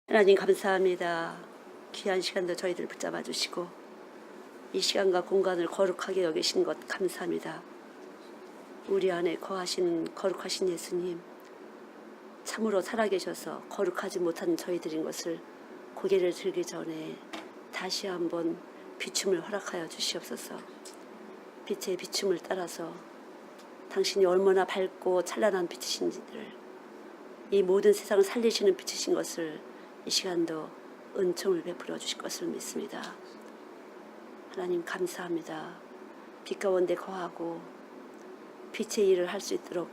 하나님 감사합니다. 귀한 시간도 저희들 붙잡아 주시고 이 시간과 공간을 거룩하게 여기신 것 감사합니다. 우리 안에 거하신 거룩하신 예수님, 참으로 살아계셔서 거룩하지 못한 저희들인 것을 고개를 들기 전에 다시 한번 비춤을 허락하여 주시옵소서. 빛의 비춤을 따라서 당신이 얼마나 밝고 찬란한 빛이신지를, 이 모든 세상을 살리시는 빛이신 것을 이 시간도 은총을 베풀어 주실 것을 믿습니다. 하나님 감사합니다. 빛 가운데 거하고 빛의 일을 할 수 있도록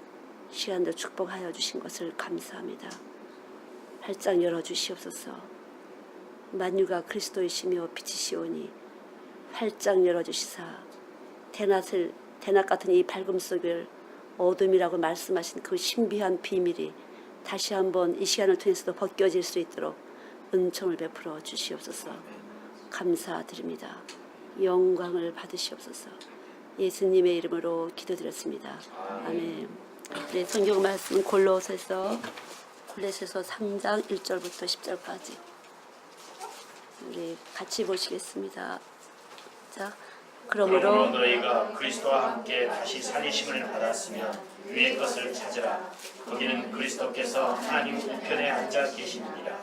시간도 축복하여 주신 것을 감사합니다. 활짝 열어 주시옵소서. 만유가 그리스도이시며 빛이시오니 활짝 열어 주시사 대낮 같은 이 밝음 속을 어둠이라고 말씀하신 그 신비한 비밀이 다시 한번 이 시간을 통해서도 벗겨질 수 있도록 은총을 베풀어 주시옵소서. 감사드립니다. 영광을 받으시옵소서. 예수님의 이름으로 기도드렸습니다. 아멘. 네, 성경 말씀 골로새서 3장 1절부터 10절까지 우리 같이 보시겠습니다. 자, 그러므로 너희가 그리스도와 함께 다시 살리심을 받았으면 위의 것을 찾으라. 거기는 그리스도께서 하나님 우편에 앉아 계시느니라.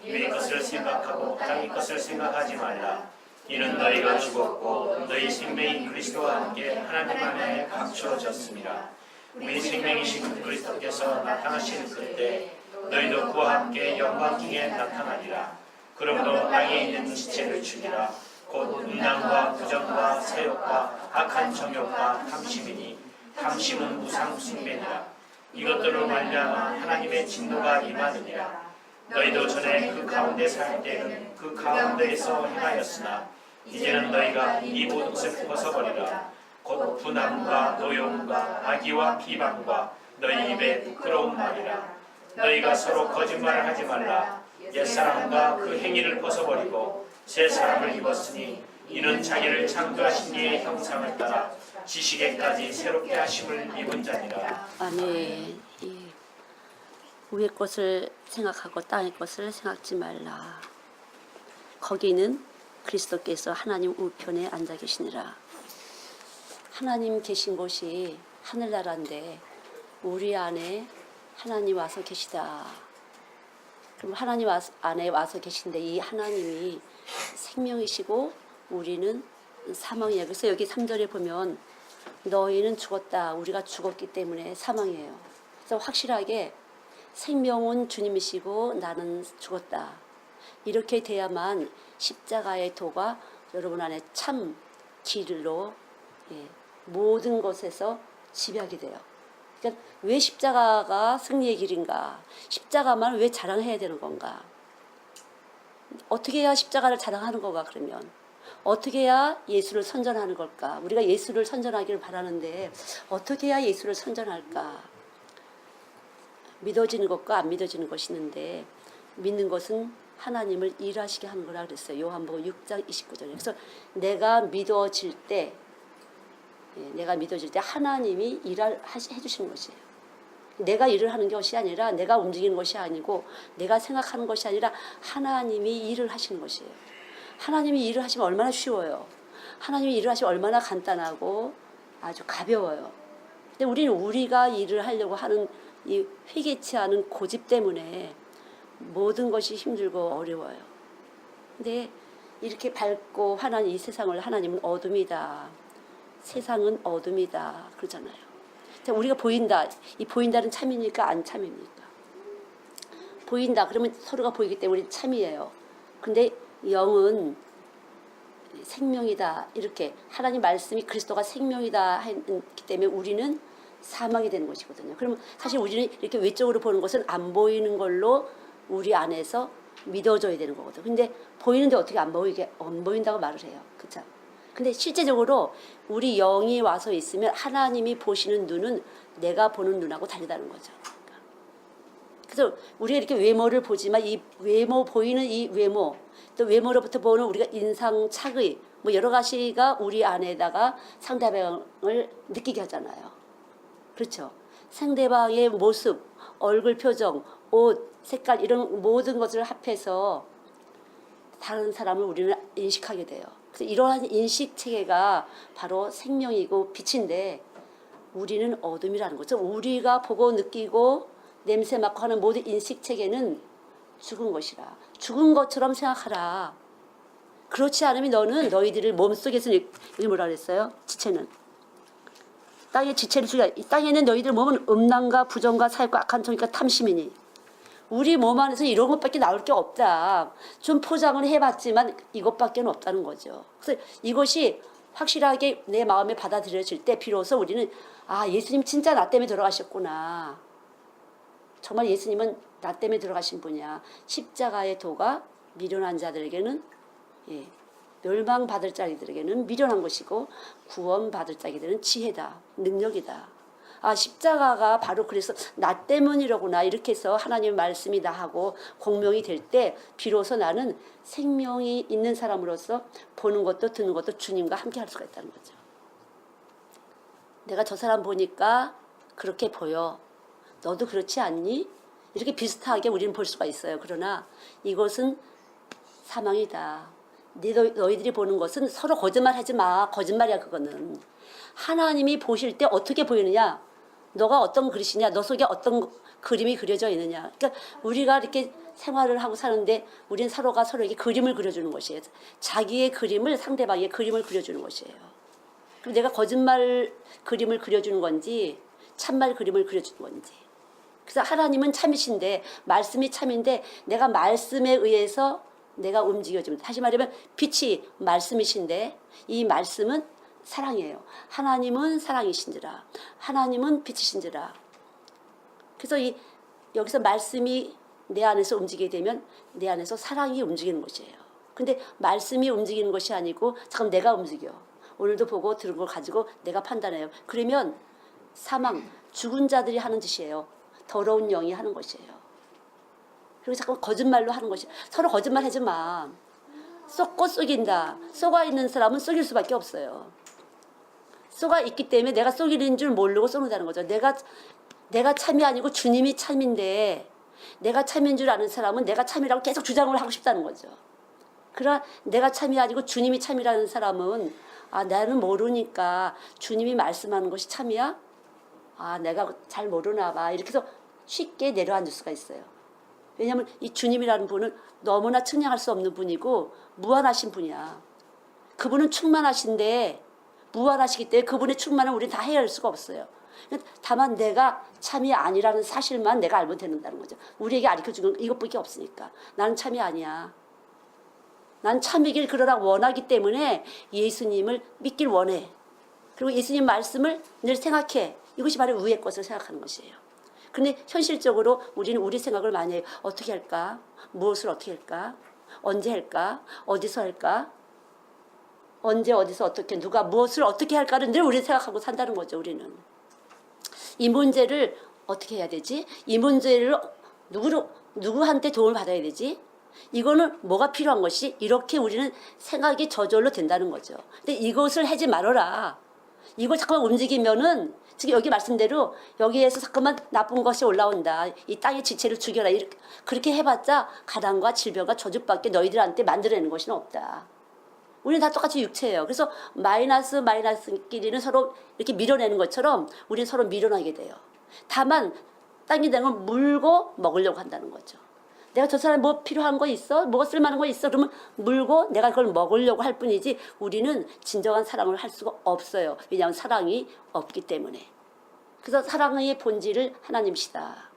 위의 것을 생각하고 땅의 것을 생각하지 말라. 이는 너희가 죽었고 너희 생명이 그리스도와 함께 하나님 안에 감추어졌습니다. 우리 생명이신 그리스도께서 나타나신 그때 너희도 그와 함께 영광 중에 나타나리라. 그러므로 땅에 있는 지체를 죽이라. 곧 음란과 부정과 세욕과 악한 정욕과 탐심이니 탐심은 무상 숭배니라. 이것들로 말미암아 하나님의 진노가 임하느니라. 너희도 전에 그 가운데 살 때는 그 가운데에서 행하였으나 이제는 너희가 이 모든 것을 벗어버리라. 곧 분함과 노용과 악의와 비방과 너희 입에 부끄러운 말이라. 너희가 서로 거짓말을 하지 말라. 옛사람과 그 행위를 벗어버리고 새 사람을 입었으니 이는 자기를 창조하신 이의 형상을 따라 지식에까지 새롭게 하심을 입은 자니라. 아멘. 위의 것을 생각하고 땅의 것을 생각지 말라. 거기는 그리스도께서 하나님 우편에 앉아 계시니라. 하나님 계신 곳이 하늘나라인데 우리 안에 하나님 와서 계시다. 그럼 하나님 안에 와서 계신데 이 하나님이 생명이시고 우리는 사망이에요. 그래서 여기 3절에 보면 너희는 죽었다. 우리가 죽었기 때문에 사망이에요. 그래서 확실하게 생명은 주님이시고 나는 죽었다. 이렇게 돼야만 십자가의 도가 여러분 안에 참 길로 모든 것에서 지배하게 돼요. 그러니까 왜 십자가가 승리의 길인가? 십자가만 왜 자랑해야 되는 건가? 어떻게 해야 십자가를 자랑하는 건가? 그러면 어떻게 해야 예수를 선전하는 걸까? 우리가 예수를 선전하기를 바라는데 어떻게 해야 예수를 선전할까? 믿어지는 것과 안 믿어지는 것이 있는데 믿는 것은 하나님을 일하시게 하는 거라 그랬어요. 요한복음 6장 29절에. 그래서 내가 믿어질 때 하나님이 일을 해주시는 것이에요. 내가 일을 하는 것이 아니라 내가 움직이는 것이 아니고 내가 생각하는 것이 아니라 하나님이 일을 하시는 것이에요. 하나님이 일을 하시면 얼마나 쉬워요. 하나님이 일을 하시면 얼마나 간단하고 아주 가벼워요. 근데 우리는 우리가 일을 하려고 하는 이 회개치 않은 고집 때문에 모든 것이 힘들고 어려워요. 근데 이렇게 밝고 환한 이 세상을 하나님은 어둠이다. 세상은 어둠이다. 그러잖아요. 우리가 보인다. 이 보인다는 참입니까? 안 참입니까? 보인다. 그러면 서로가 보이기 때문에 우리 참이에요. 근데 영은 생명이다. 이렇게 하나님 말씀이 그리스도가 생명이다 했기 때문에 우리는 사망이 되는 것이거든요. 그러면 사실 우리는 이렇게 외적으로 보는 것은 안 보이는 걸로 우리 안에서 믿어져야 되는 거거든요. 근데 보이는데 어떻게 안 보인다고 말을 해요. 그렇죠? 근데 실제적으로 우리 영이 와서 있으면 하나님이 보시는 눈은 내가 보는 눈하고 다르다는 거죠. 그래서 우리가 이렇게 외모를 보지만 이 외모 보이는 이 외모 또 외모로부터 보는 우리가 인상 착의 뭐 여러 가지가 우리 안에다가 상대방을 느끼게 하잖아요. 그렇죠. 상대방의 모습, 얼굴 표정, 옷, 색깔 이런 모든 것을 합해서 다른 사람을 우리는 인식하게 돼요. 그래서 이러한 인식 체계가 바로 생명이고 빛인데 우리는 어둠이라는 거죠. 우리가 보고 느끼고 냄새 맡고 하는 모든 인식 체계는 죽은 것이라. 죽은 것처럼 생각하라. 그렇지 않으면 너는 너희들을 몸속에서 이게 뭐라 그랬어요? 지체는. 땅의 지체를 죽여. 이 땅에는 너희들 몸은 음란과 부정과 사욕과 악한 정욕과 탐심이니. 우리 몸 안에서 이런 것밖에 나올 게 없다. 좀 포장을 해봤지만 이것밖에 없다는 거죠. 그래서 이것이 확실하게 내 마음에 받아들여질 때 비로소 우리는 아, 예수님 진짜 나 때문에 돌아가셨구나. 정말 예수님은 나 때문에 들어가신 분이야. 십자가의 도가 미련한 자들에게는 멸망받을 자들에게는 미련한 것이고 구원받을 자들에게는 지혜다. 능력이다. 아, 십자가가 바로 그래서 나 때문이로구나. 이렇게 해서 하나님의 말씀이 나하고 공명이 될 때 비로소 나는 생명이 있는 사람으로서 보는 것도 듣는 것도 주님과 함께 할 수가 있다는 거죠. 내가 저 사람 보니까 그렇게 보여. 너도 그렇지 않니? 이렇게 비슷하게 우리는 볼 수가 있어요. 그러나 이것은 사망이다. 너희들이 보는 것은 서로 거짓말하지 마. 거짓말이야 그거는. 하나님이 보실 때 어떻게 보이느냐? 너가 어떤 그릇이냐? 너 속에 어떤 그림이 그려져 있느냐? 그러니까 우리가 이렇게 생활을 하고 사는데 우리는 서로가 서로에게 그림을 그려주는 것이에요. 자기의 그림을 상대방의 그림을 그려주는 것이에요. 그럼 내가 거짓말 그림을 그려주는 건지 참말 그림을 그려주는 건지. 그래서 하나님은 참이신데 말씀이 참인데 내가 말씀에 의해서 내가 움직여집니다. 다시 말하면 빛이 말씀이신데 이 말씀은 사랑이에요. 하나님은 사랑이신지라. 하나님은 빛이신지라. 그래서 여기서 말씀이 내 안에서 움직이게 되면 내 안에서 사랑이 움직이는 것이에요. 근데 말씀이 움직이는 것이 아니고 잠깐 내가 움직여. 오늘도 보고 들은 걸 가지고 내가 판단해요. 그러면 사망, 죽은 자들이 하는 짓이에요. 더러운 영이 하는 것이에요. 그리고 자꾸 거짓말로 하는 것이 서로 거짓말하지 마. 속고 속인다. 속아 있는 사람은 속일 수밖에 없어요. 속아 있기 때문에 내가 속이는 줄 모르고 속는다는 거죠. 내가 참이 아니고 주님이 참인데 내가 참인 줄 아는 사람은 내가 참이라고 계속 주장을 하고 싶다는 거죠. 그러나 내가 참이 아니고 주님이 참이라는 사람은 아, 나는 모르니까 주님이 말씀하는 것이 참이야? 아, 내가 잘 모르나 봐. 이렇게 해서 쉽게 내려앉을 수가 있어요. 왜냐하면 이 주님이라는 분은 너무나 측량할 수 없는 분이고 무한하신 분이야. 그분은 충만하신데 무한하시기 때문에 그분의 충만을 우리는 다 헤아릴 수가 없어요. 다만 내가 참이 아니라는 사실만 내가 알면 된다는 거죠. 우리에게 가르쳐준 건 이것밖에 없으니까. 나는 참이 아니야. 난 참이길 그러라 원하기 때문에 예수님을 믿길 원해. 그리고 예수님 말씀을 늘 생각해. 이것이 바로 위의 것을 생각하는 것이에요. 근데 현실적으로 우리는 우리 생각을 많이 해요. 어떻게 할까? 무엇을 어떻게 할까? 언제 할까? 어디서 할까? 언제 어디서 어떻게 누가 무엇을 어떻게 할까를 늘 우리 생각하고 산다는 거죠. 우리는. 이 문제를 어떻게 해야 되지? 이 문제를 누구한테 도움을 받아야 되지? 이거는 뭐가 필요한 것이? 이렇게 우리는 생각이 저절로 된다는 거죠. 근데 이것을 하지 말아라. 이걸 잠깐만 움직이면은 지금 여기 말씀대로 여기에서 잠깐만 나쁜 것이 올라온다. 이 땅의 지체를 죽여라. 이렇게 그렇게 해봤자 가난과 질병과 저주밖에 너희들한테 만들어내는 것은 없다. 우리는 다 똑같이 육체예요. 그래서 마이너스끼리는 서로 이렇게 밀어내는 것처럼 우리는 서로 밀어내게 돼요. 다만 땅이 되는 걸 물고 먹으려고 한다는 거죠. 내가 저 사람 뭐 필요한 거 있어? 뭐가 쓸만한 거 있어? 그러면 물고 내가 그걸 먹으려고 할 뿐이지 우리는 진정한 사랑을 할 수가 없어요. 왜냐하면 사랑이 없기 때문에. 그래서 사랑의 본질을 하나님이시다.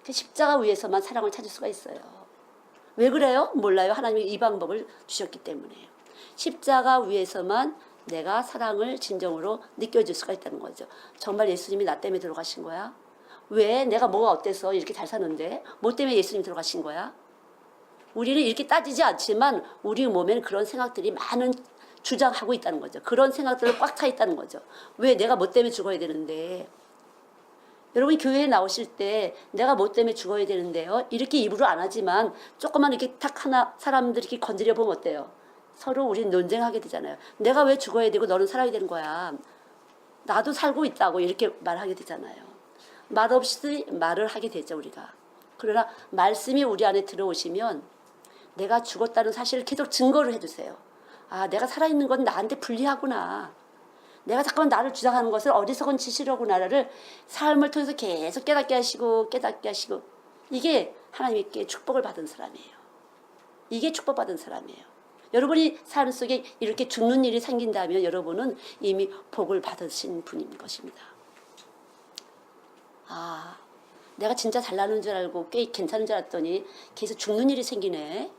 십자가 위에서만 사랑을 찾을 수가 있어요. 왜 그래요? 몰라요. 하나님이 이 방법을 주셨기 때문에요. 십자가 위에서만 내가 사랑을 진정으로 느껴질 수가 있다는 거죠. 정말 예수님이 나 때문에 들어가신 거야? 왜? 내가 뭐가 어때서 이렇게 잘 사는데? 뭐 때문에 예수님 들어가신 거야? 우리는 이렇게 따지지 않지만 우리 몸에는 그런 생각들이 많은 주장하고 있다는 거죠. 그런 생각들을 꽉 차 있다는 거죠. 왜? 내가 뭐 때문에 죽어야 되는데? 여러분이 교회에 나오실 때 내가 뭐 때문에 죽어야 되는데요? 이렇게 입으로 안 하지만 조금만 이렇게 탁 하나 사람들이 이렇게 건드려 보면 어때요? 서로 우리는 논쟁하게 되잖아요. 내가 왜 죽어야 되고 너는 살아야 되는 거야? 나도 살고 있다고 이렇게 말하게 되잖아요. 말없이 말을 하게 되죠, 우리가. 그러나 말씀이 우리 안에 들어오시면 내가 죽었다는 사실을 계속 증거를 해주세요. 아, 내가 살아있는 건 나한테 불리하구나. 내가 잠깐만 나를 주장하는 것을 어리석은 짓이로구나를 삶을 통해서 계속 깨닫게 하시고 깨닫게 하시고, 이게 하나님께 축복을 받은 사람이에요. 이게 축복받은 사람이에요. 여러분이 삶 속에 이렇게 죽는 일이 생긴다면 여러분은 이미 복을 받으신 분인 것입니다. 아, 내가 진짜 잘나는 줄 알고 꽤 괜찮은 줄 알았더니 계속 죽는 일이 생기네.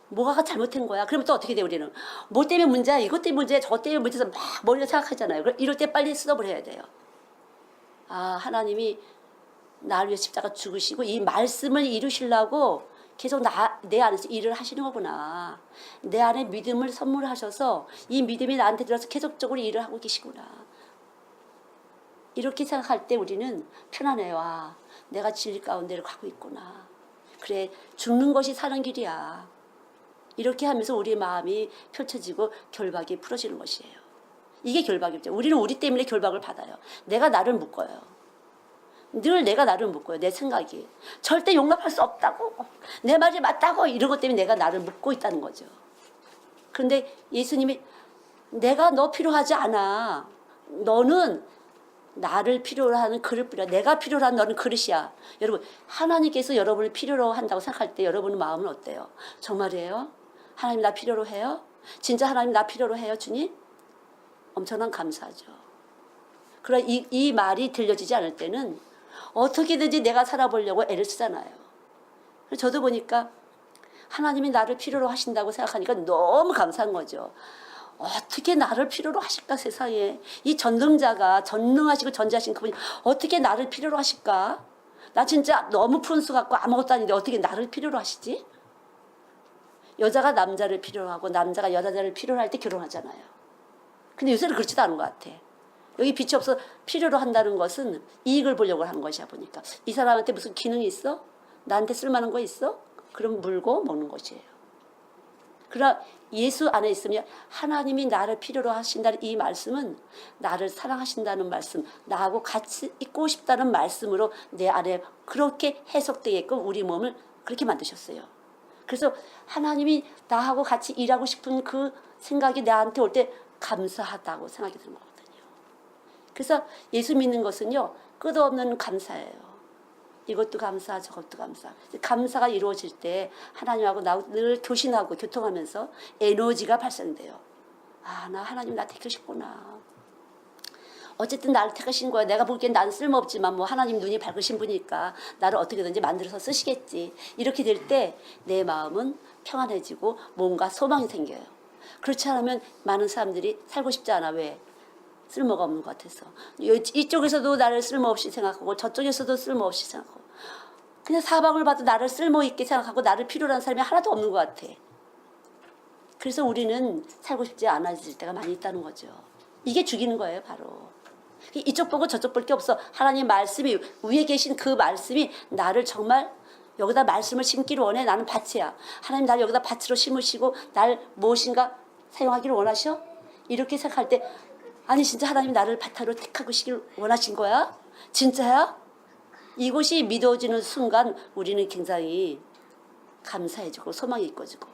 뭐가 잘못된 거야? 그러면 또 어떻게 돼, 우리는? 뭐 때문에 문제야? 이것 때문에 문제야? 저것 때문에 문제야? 막 머리가 생각하잖아요. 이럴 때 빨리 스톱을 해야 돼요. 아, 하나님이 나를 위해 십자가 죽으시고 이 말씀을 이루시려고 계속 내 안에서 일을 하시는 거구나. 내 안에 믿음을 선물하셔서 이 믿음이 나한테 들어서 계속적으로 일을 하고 계시구나. 이렇게 생각할 때 우리는 편안해요. 아, 내가 진리 가운데를 가고 있구나. 그래, 죽는 것이 사는 길이야. 이렇게 하면서 우리의 마음이 펼쳐지고 결박이 풀어지는 것이에요. 이게 결박이죠. 우리는 우리 때문에 결박을 받아요. 내가 나를 묶어요. 늘 내가 나를 묶어요. 내 생각이. 절대 용납할 수 없다고. 내 말이 맞다고. 이런 것 때문에 내가 나를 묶고 있다는 거죠. 그런데 예수님이 내가 너 필요하지 않아. 너는 나를 필요로 하는 그릇뿐이야. 내가 필요로 하는 너는 그릇이야. 여러분, 하나님께서 여러분을 필요로 한다고 생각할 때 여러분의 마음은 어때요? 정말이에요? 하나님 나 필요로 해요? 진짜 하나님 나 필요로 해요, 주님? 엄청난 감사하죠. 그러나 이 말이 들려지지 않을 때는 어떻게든지 내가 살아보려고 애를 쓰잖아요. 저도 보니까 하나님이 나를 필요로 하신다고 생각하니까 너무 감사한 거죠. 어떻게 나를 필요로 하실까, 세상에. 이 전능하시고 전지하신 그분이 어떻게 나를 필요로 하실까? 나 진짜 너무 푼수 같고 아무것도 아닌데 어떻게 나를 필요로 하시지? 여자가 남자를 필요로 하고 남자가 여자를 필요로 할 때 결혼하잖아요. 근데 요새는 그렇지도 않은 것 같아. 여기 빛이 없어 필요로 한다는 것은 이익을 보려고 하는 것이야, 보니까. 이 사람한테 무슨 기능이 있어? 나한테 쓸만한 거 있어? 그럼 물고 먹는 것이에요. 그러나 예수 안에 있으면 하나님이 나를 필요로 하신다는 이 말씀은 나를 사랑하신다는 말씀, 나하고 같이 있고 싶다는 말씀으로 내 안에 그렇게 해석되게끔 우리 몸을 그렇게 만드셨어요. 그래서 하나님이 나하고 같이 일하고 싶은 그 생각이 나한테 올 때 감사하다고 생각이 드는 거거든요. 그래서 예수 믿는 것은요, 끝없는 감사예요. 이것도 감사, 저것도 감사. 감사가 이루어질 때 하나님하고 늘 교신하고 교통하면서 에너지가 발생돼요. 아, 나 하나님 나 택하셨구나. 어쨌든 나를 택하신 거야. 내가 보기엔 난 쓸모없지만 뭐 하나님 눈이 밝으신 분이니까 나를 어떻게든지 만들어서 쓰시겠지. 이렇게 될 때 내 마음은 평안해지고 뭔가 소망이 생겨요. 그렇지 않으면 많은 사람들이 살고 싶지 않아. 왜? 쓸모가 없는 것 같아서. 이쪽에서도 나를 쓸모없이 생각하고 저쪽에서도 쓸모없이 생각하고 그냥 사방을 봐도 나를 쓸모있게 생각하고 나를 필요로 하는 사람이 하나도 없는 것 같아. 그래서 우리는 살고 싶지 않아질 때가 많이 있다는 거죠. 이게 죽이는 거예요, 바로. 이쪽 보고 저쪽 볼 게 없어. 하나님 말씀이 위에 계신 그 말씀이 나를 정말 여기다 말씀을 심기를 원해. 나는 밭이야. 하나님 나를 여기다 밭으로 심으시고 날 무엇인가 사용하기를 원하셔? 이렇게 생각할 때 아니 진짜 하나님 나를 밭으로 택하고 시길 원하신 거야? 진짜야? 이곳이 믿어지는 순간 우리는 굉장히 감사해지고 소망이 있어지고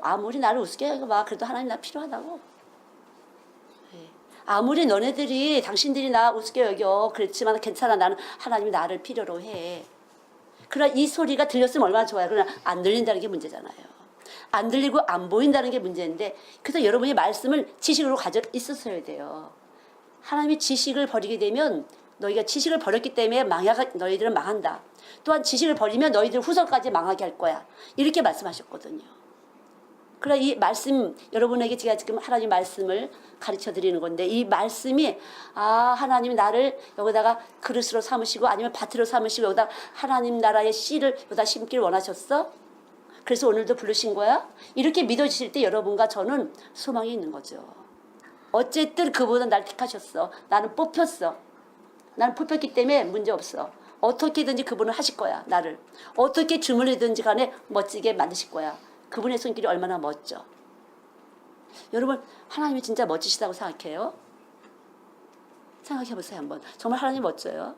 아무리 나를 우습게 해봐 그래도 하나님 나 필요하다고. 아무리 너네들이 당신들이 나 우습게 여겨 그렇지만 괜찮아 나는 하나님이 나를 필요로 해. 그러나 이 소리가 들렸으면 얼마나 좋아요. 그러나 안 들린다는 게 문제잖아요. 안 들리고 안 보인다는 게 문제인데 그래서 여러분이 말씀을 지식으로 가져 있었어야 돼요. 하나님이 지식을 버리게 되면 너희가 지식을 버렸기 때문에 너희들은 망한다. 또한 지식을 버리면 너희들 후손까지 망하게 할 거야. 이렇게 말씀하셨거든요. 그러나 이 말씀 여러분에게 제가 지금 하나님 말씀을 가르쳐 드리는 건데 이 말씀이 하나님이 나를 여기다가 그릇으로 삼으시고 아니면 밭으로 삼으시고 여기다 하나님 나라의 씨를 여기다 심기를 원하셨어? 그래서 오늘도 부르신 거야? 이렇게 믿어지실 때 여러분과 저는 소망이 있는 거죠. 어쨌든 그분은 날 택하셨어. 나는 뽑혔어. 나는 뽑혔기 때문에 문제없어. 어떻게든지 그분은 하실 거야. 나를. 어떻게 주문이든지 간에 멋지게 만드실 거야. 그분의 손길이 얼마나 멋져. 여러분 하나님이 진짜 멋지시다고 생각해요? 생각해 보세요 한번. 정말 하나님 멋져요.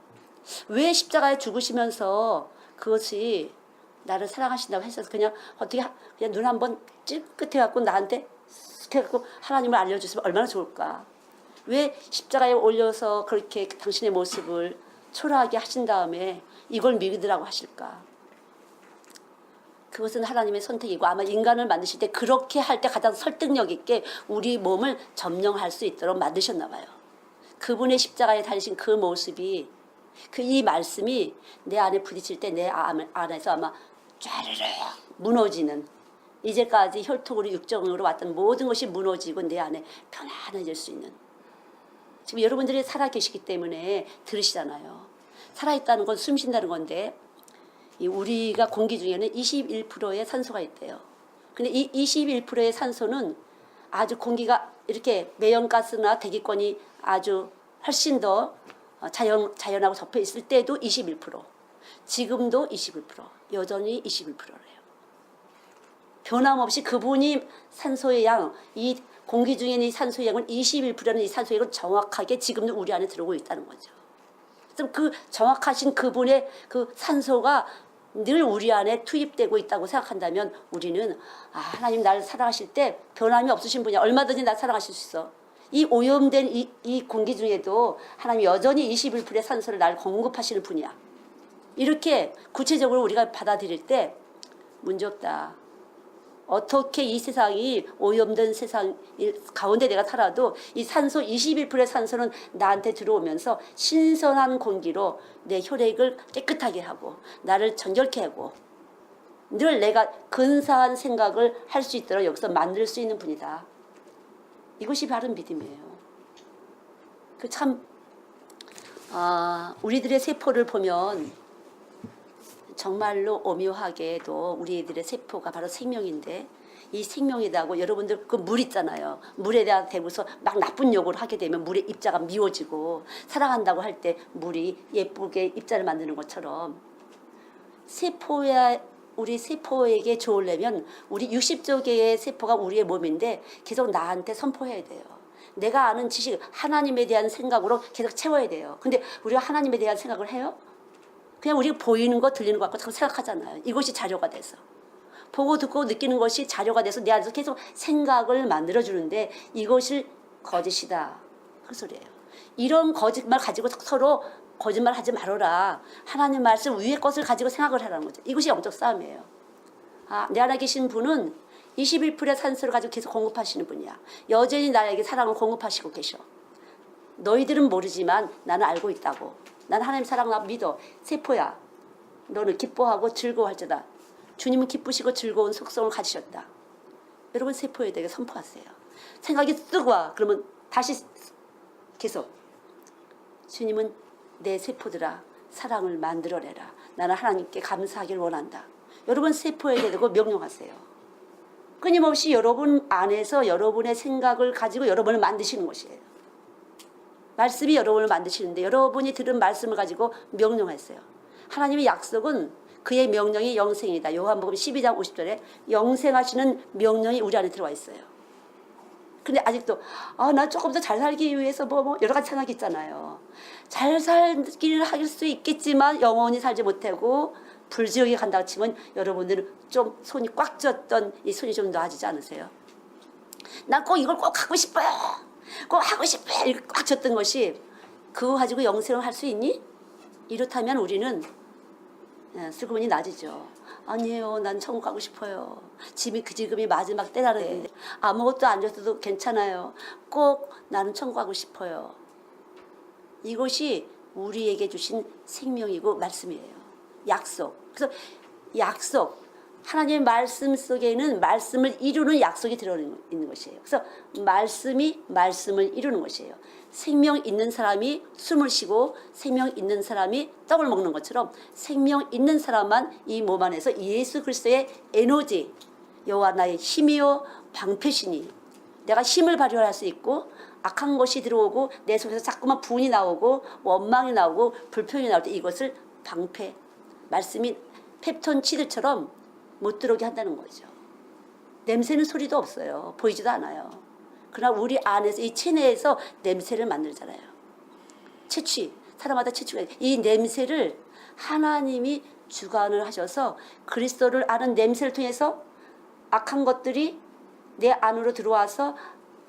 왜 십자가에 죽으시면서 그것이 나를 사랑하신다고 했어서 그냥 어떻게 그냥 눈 한번 찔끗해갖고 나한테 쓱 해갖고 하나님을 알려주시면 얼마나 좋을까. 왜 십자가에 올려서 그렇게 당신의 모습을 초라하게 하신 다음에 이걸 믿으라고 하실까. 그것은 하나님의 선택이고 아마 인간을 만드실 때 그렇게 할 때 가장 설득력 있게 우리 몸을 점령할 수 있도록 만드셨나 봐요. 그분의 십자가에 달리신 그 모습이 이 말씀이 내 안에 부딪힐 때 내 안에서 아마 쫘르르 무너지는, 이제까지 혈통으로 육정으로 왔던 모든 것이 무너지고 내 안에 편안해질 수 있는, 지금 여러분들이 살아 계시기 때문에 들으시잖아요. 살아있다는 건 숨 쉰다는 건데 우리가 공기 중에는 21%의 산소가 있대요. 근데 이 21%의 산소는 아주 공기가 이렇게 매연가스나 대기권이 아주 훨씬 더 자연하고 접해 있을 때도 21%, 지금도 21%, 여전히 21%래요. 변함없이 그분이 산소의 양, 이 공기 중에 있는 이 산소의 양은 21%는 이 산소의 양은 정확하게 지금도 우리 안에 들어오고 있다는 거죠. 그럼 그 정확하신 그분의 그 산소가 늘 우리 안에 투입되고 있다고 생각한다면 우리는 하나님 나를 사랑하실 때 변함이 없으신 분이야. 얼마든지 날 사랑하실 수 있어. 이 오염된 이 공기 중에도 하나님이 여전히 21%의 산소를 날 공급하시는 분이야. 이렇게 구체적으로 우리가 받아들일 때 문제없다. 어떻게 이 세상이 오염된 세상 가운데 내가 살아도 이 산소 21%의 산소는 나한테 들어오면서 신선한 공기로 내 혈액을 깨끗하게 하고 나를 정결케 하고 늘 내가 근사한 생각을 할 수 있도록 여기서 만들 수 있는 분이다. 이것이 바른 믿음이에요. 그 참 우리들의 세포를 보면 정말로 오묘하게도 우리들의 세포가 바로 생명인데 이 생명이라고 여러분들 그 물 있잖아요. 물에 대고서 막 나쁜 욕을 하게 되면 물의 입자가 미워지고 사랑한다고 할 때 물이 예쁘게 입자를 만드는 것처럼 우리 세포에게 좋으려면 우리 60조 개의 세포가 우리의 몸인데 계속 나한테 선포해야 돼요. 내가 아는 지식, 하나님에 대한 생각으로 계속 채워야 돼요. 근데 우리가 하나님에 대한 생각을 해요? 그냥 우리가 보이는 거 들리는 거 갖고 자꾸 생각하잖아요. 이것이 자료가 돼서. 보고 듣고 느끼는 것이 자료가 돼서 내 안에서 계속 생각을 만들어주는데 이것이 거짓이다. 그 소리예요. 이런 거짓말 가지고 서로 거짓말 하지 말아라. 하나님 말씀 위의 것을 가지고 생각을 하라는 거죠. 이것이 영적 싸움이에요. 내 안에 계신 분은 21%의 산소를 가지고 계속 공급하시는 분이야. 여전히 나에게 사랑을 공급하시고 계셔. 너희들은 모르지만 나는 알고 있다고. 난 하나님 사랑을 믿어. 세포야. 너는 기뻐하고 즐거워할지다. 주님은 기쁘시고 즐거운 속성을 가지셨다. 여러분 세포에 대해 선포하세요. 생각이 쓱 와. 그러면 다시 계속. 주님은 내 세포들아 사랑을 만들어내라. 나는 하나님께 감사하기를 원한다. 여러분 세포에 대고 명령하세요. 끊임없이 여러분 안에서 여러분의 생각을 가지고 여러분을 만드시는 것이에요. 말씀이 여러분을 만드시는데 여러분이 들은 말씀을 가지고 명령했어요. 하나님의 약속은 그의 명령이 영생이다. 요한복음 12장 50절에 영생하시는 명령이 우리 안에 들어와 있어요. 근데 아직도 나 조금 더 잘 살기 위해서 뭐 여러 가지 생각이 있잖아요. 잘 살기를 할 수 있겠지만 영원히 살지 못하고 불지옥에 간다고 치면 여러분들은 좀 손이 꽉 쥐었던 이 손이 좀 놓아지지 않으세요? 난 꼭 이걸 꼭 하고 싶어요. 꼭 하고 싶어. 이렇게 꽉 쥐었던 것이 그거 가지고 영생을 할 수 있니? 이렇다면 우리는 슬그머니 낮이죠. 아니에요. 난 천국 가고 싶어요. 지금이 마지막 때라는데 아무것도 안 줬어도 괜찮아요. 꼭 나는 천국 가고 싶어요. 이것이 우리에게 주신 생명이고 말씀이에요. 약속. 그래서 약속. 하나님의 말씀 속에는 말씀을 이루는 약속이 들어있는 것이에요. 그래서 말씀이 말씀을 이루는 것이에요. 생명 있는 사람이 숨을 쉬고 생명 있는 사람이 떡을 먹는 것처럼 생명 있는 사람만 이 몸 안에서 예수 그리스도의 에너지, 여호와 나의 힘이요 방패시니 내가 힘을 발휘할 수 있고 악한 것이 들어오고 내 속에서 자꾸만 분이 나오고 원망이 나오고 불평이 나올 때 이것을 방패, 말씀이 펩톤치드처럼 못 들어오게 한다는 거죠. 냄새는 소리도 없어요. 보이지도 않아요. 그러나 우리 안에서 이 체내에서 냄새를 만들잖아요. 채취, 사람마다 채취가 이 냄새를 하나님이 주관을 하셔서 그리스도를 아는 냄새를 통해서 악한 것들이 내 안으로 들어와서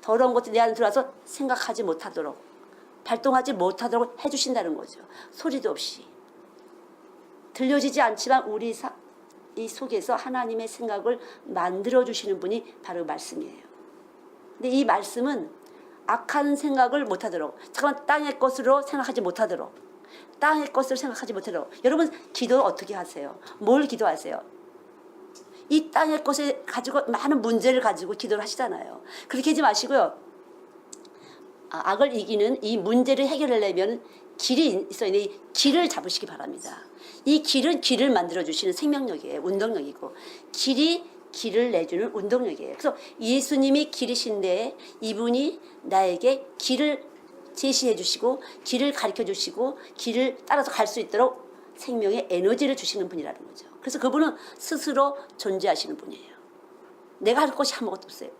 더러운 것들이 내 안으로 들어와서 생각하지 못하도록 발동하지 못하도록 해주신다는 거죠. 소리도 없이 들려지지 않지만 우리 이 속에서 하나님의 생각을 만들어주시는 분이 바로 말씀이에요. 근데 이 말씀은 악한 생각을 못하도록 잠깐 땅의 것으로 생각하지 못하도록 땅의 것을 생각하지 못하도록 여러분 기도를 어떻게 하세요? 뭘 기도하세요? 이 땅의 것을 가지고 많은 문제를 가지고 기도를 하시잖아요. 그렇게 하지 마시고요. 악을 이기는 이 문제를 해결하려면 길이 있어야 돼. 이 길을 잡으시기 바랍니다. 이 길은 길을 만들어주시는 생명력이에요. 운동력이고 길을 내주는 운동력이에요. 그래서 예수님이 길이신데 이분이 나에게 길을 제시해 주시고 길을 가르쳐 주시고 길을 따라서 갈 수 있도록 생명의 에너지를 주시는 분이라는 거죠. 그래서 그분은 스스로 존재하시는 분이에요. 내가 할 것이 아무것도 없어요.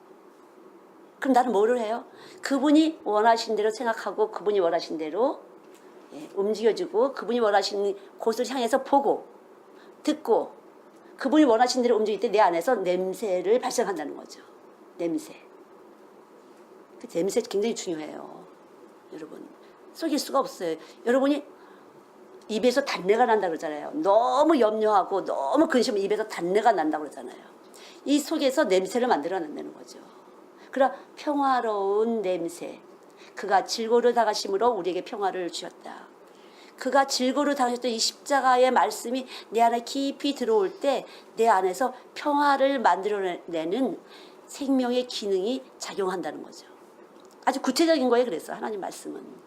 그럼 나는 뭐를 해요? 그분이 원하신 대로 생각하고 그분이 원하신 대로 움직여주고 그분이 원하시는 곳을 향해서 보고 듣고 그분이 원하신 대로 움직일 때 내 안에서 냄새를 발생한다는 거죠. 냄새. 그 냄새 굉장히 중요해요. 여러분 속일 수가 없어요. 여러분이 입에서 단내가 난다 그러잖아요. 너무 염려하고 너무 근심하면 입에서 단내가 난다 그러잖아요. 이 속에서 냄새를 만들어낸다는 거죠. 그러나 평화로운 냄새. 그가 질고로 다가심으로 우리에게 평화를 주셨다. 그가 질고로 당하셨던 이 십자가의 말씀이 내 안에 깊이 들어올 때 내 안에서 평화를 만들어내는 생명의 기능이 작용한다는 거죠. 아주 구체적인 거예요. 그래서 하나님 말씀은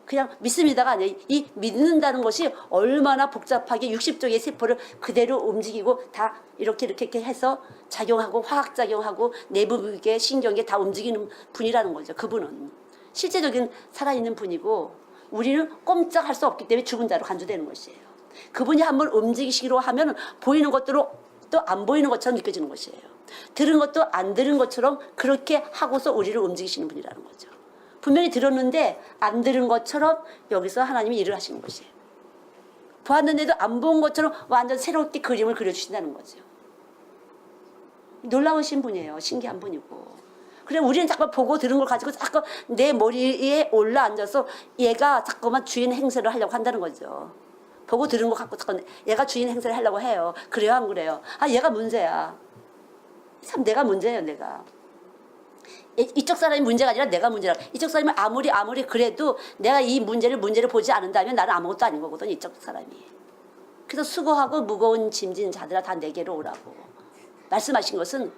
그냥 믿습니다가 아니에요. 이 믿는다는 것이 얼마나 복잡하게 60쪽의 세포를 그대로 움직이고 다 이렇게 해서 작용하고 화학작용하고 내부계 신경계 다 움직이는 분이라는 거죠. 그분은 실제적인 살아있는 분이고 우리는 꼼짝할 수 없기 때문에 죽은 자로 간주되는 것이에요. 그분이 한번 움직이시기로 하면 보이는 것대로 또 안 보이는 것처럼 느껴지는 것이에요. 들은 것도 안 들은 것처럼 그렇게 하고서 우리를 움직이시는 분이라는 거죠. 분명히 들었는데 안 들은 것처럼 여기서 하나님이 일을 하시는 것이에요. 보았는데도 안 본 것처럼 완전 새롭게 그림을 그려주신다는 거죠. 놀라우신 분이에요. 신기한 분이고. 그래 우리는 자꾸 보고 들은 걸 가지고 자꾸 내 머리에 올라앉아서 얘가 자꾸만 주인 행세를 하려고 한다는 거죠. 보고 들은 거 갖고 자꾸 얘가 주인 행세를 하려고 해요. 그래요 안 그래요? 아 얘가 문제야. 참 내가 문제예요. 내가. 이쪽 사람이 문제가 아니라 내가 문제라. 이쪽 사람이 아무리 그래도 내가 이 문제를 보지 않는다면 나는 아무것도 아닌 거거든. 이쪽 사람이. 그래서 수고하고 무거운 짐진 자들아 다 내게로 오라고 말씀하신 것은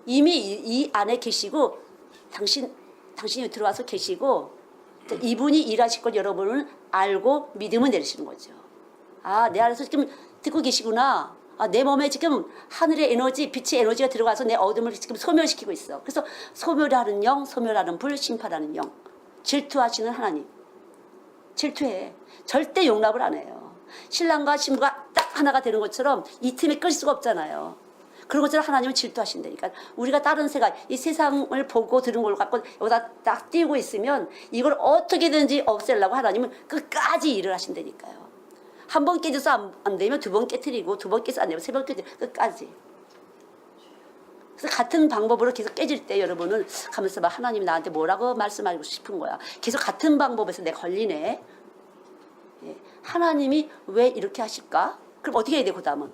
이미 이 안에 계시고 당신이 들어와서 계시고 이분이 일하실 걸 여러분은 알고 믿음을 내리시는 거죠. 아, 내 안에서 지금 듣고 계시구나. 아, 내 몸에 지금 하늘의 에너지, 빛의 에너지가 들어가서 내 어둠을 지금 소멸시키고 있어. 그래서 소멸하는 영, 소멸하는 불, 심판하는 영. 질투하시는 하나님. 질투해. 절대 용납을 안 해요. 신랑과 신부가 딱 하나가 되는 것처럼 이 틈에 끌 수가 없잖아요. 그런 것처럼 하나님은 질투하신다니까. 우리가 다른 생각, 이 세상을 보고 들은 걸 갖고 여기다 딱 띄우고 있으면 이걸 어떻게든지 없애려고 하나님은 끝까지 일을 하신다니까요. 한 번 깨져서 안 되면 두 번 깨트리고 두 번 깨서 안 되면 세 번 깨트리고 끝까지. 그래서 같은 방법으로 계속 깨질 때 여러분은 가면서 막 하나님이 나한테 뭐라고 말씀하고 싶은 거야. 계속 같은 방법에서 내가 걸리네. 예. 하나님이 왜 이렇게 하실까? 그럼 어떻게 해야 돼? 그 다음은.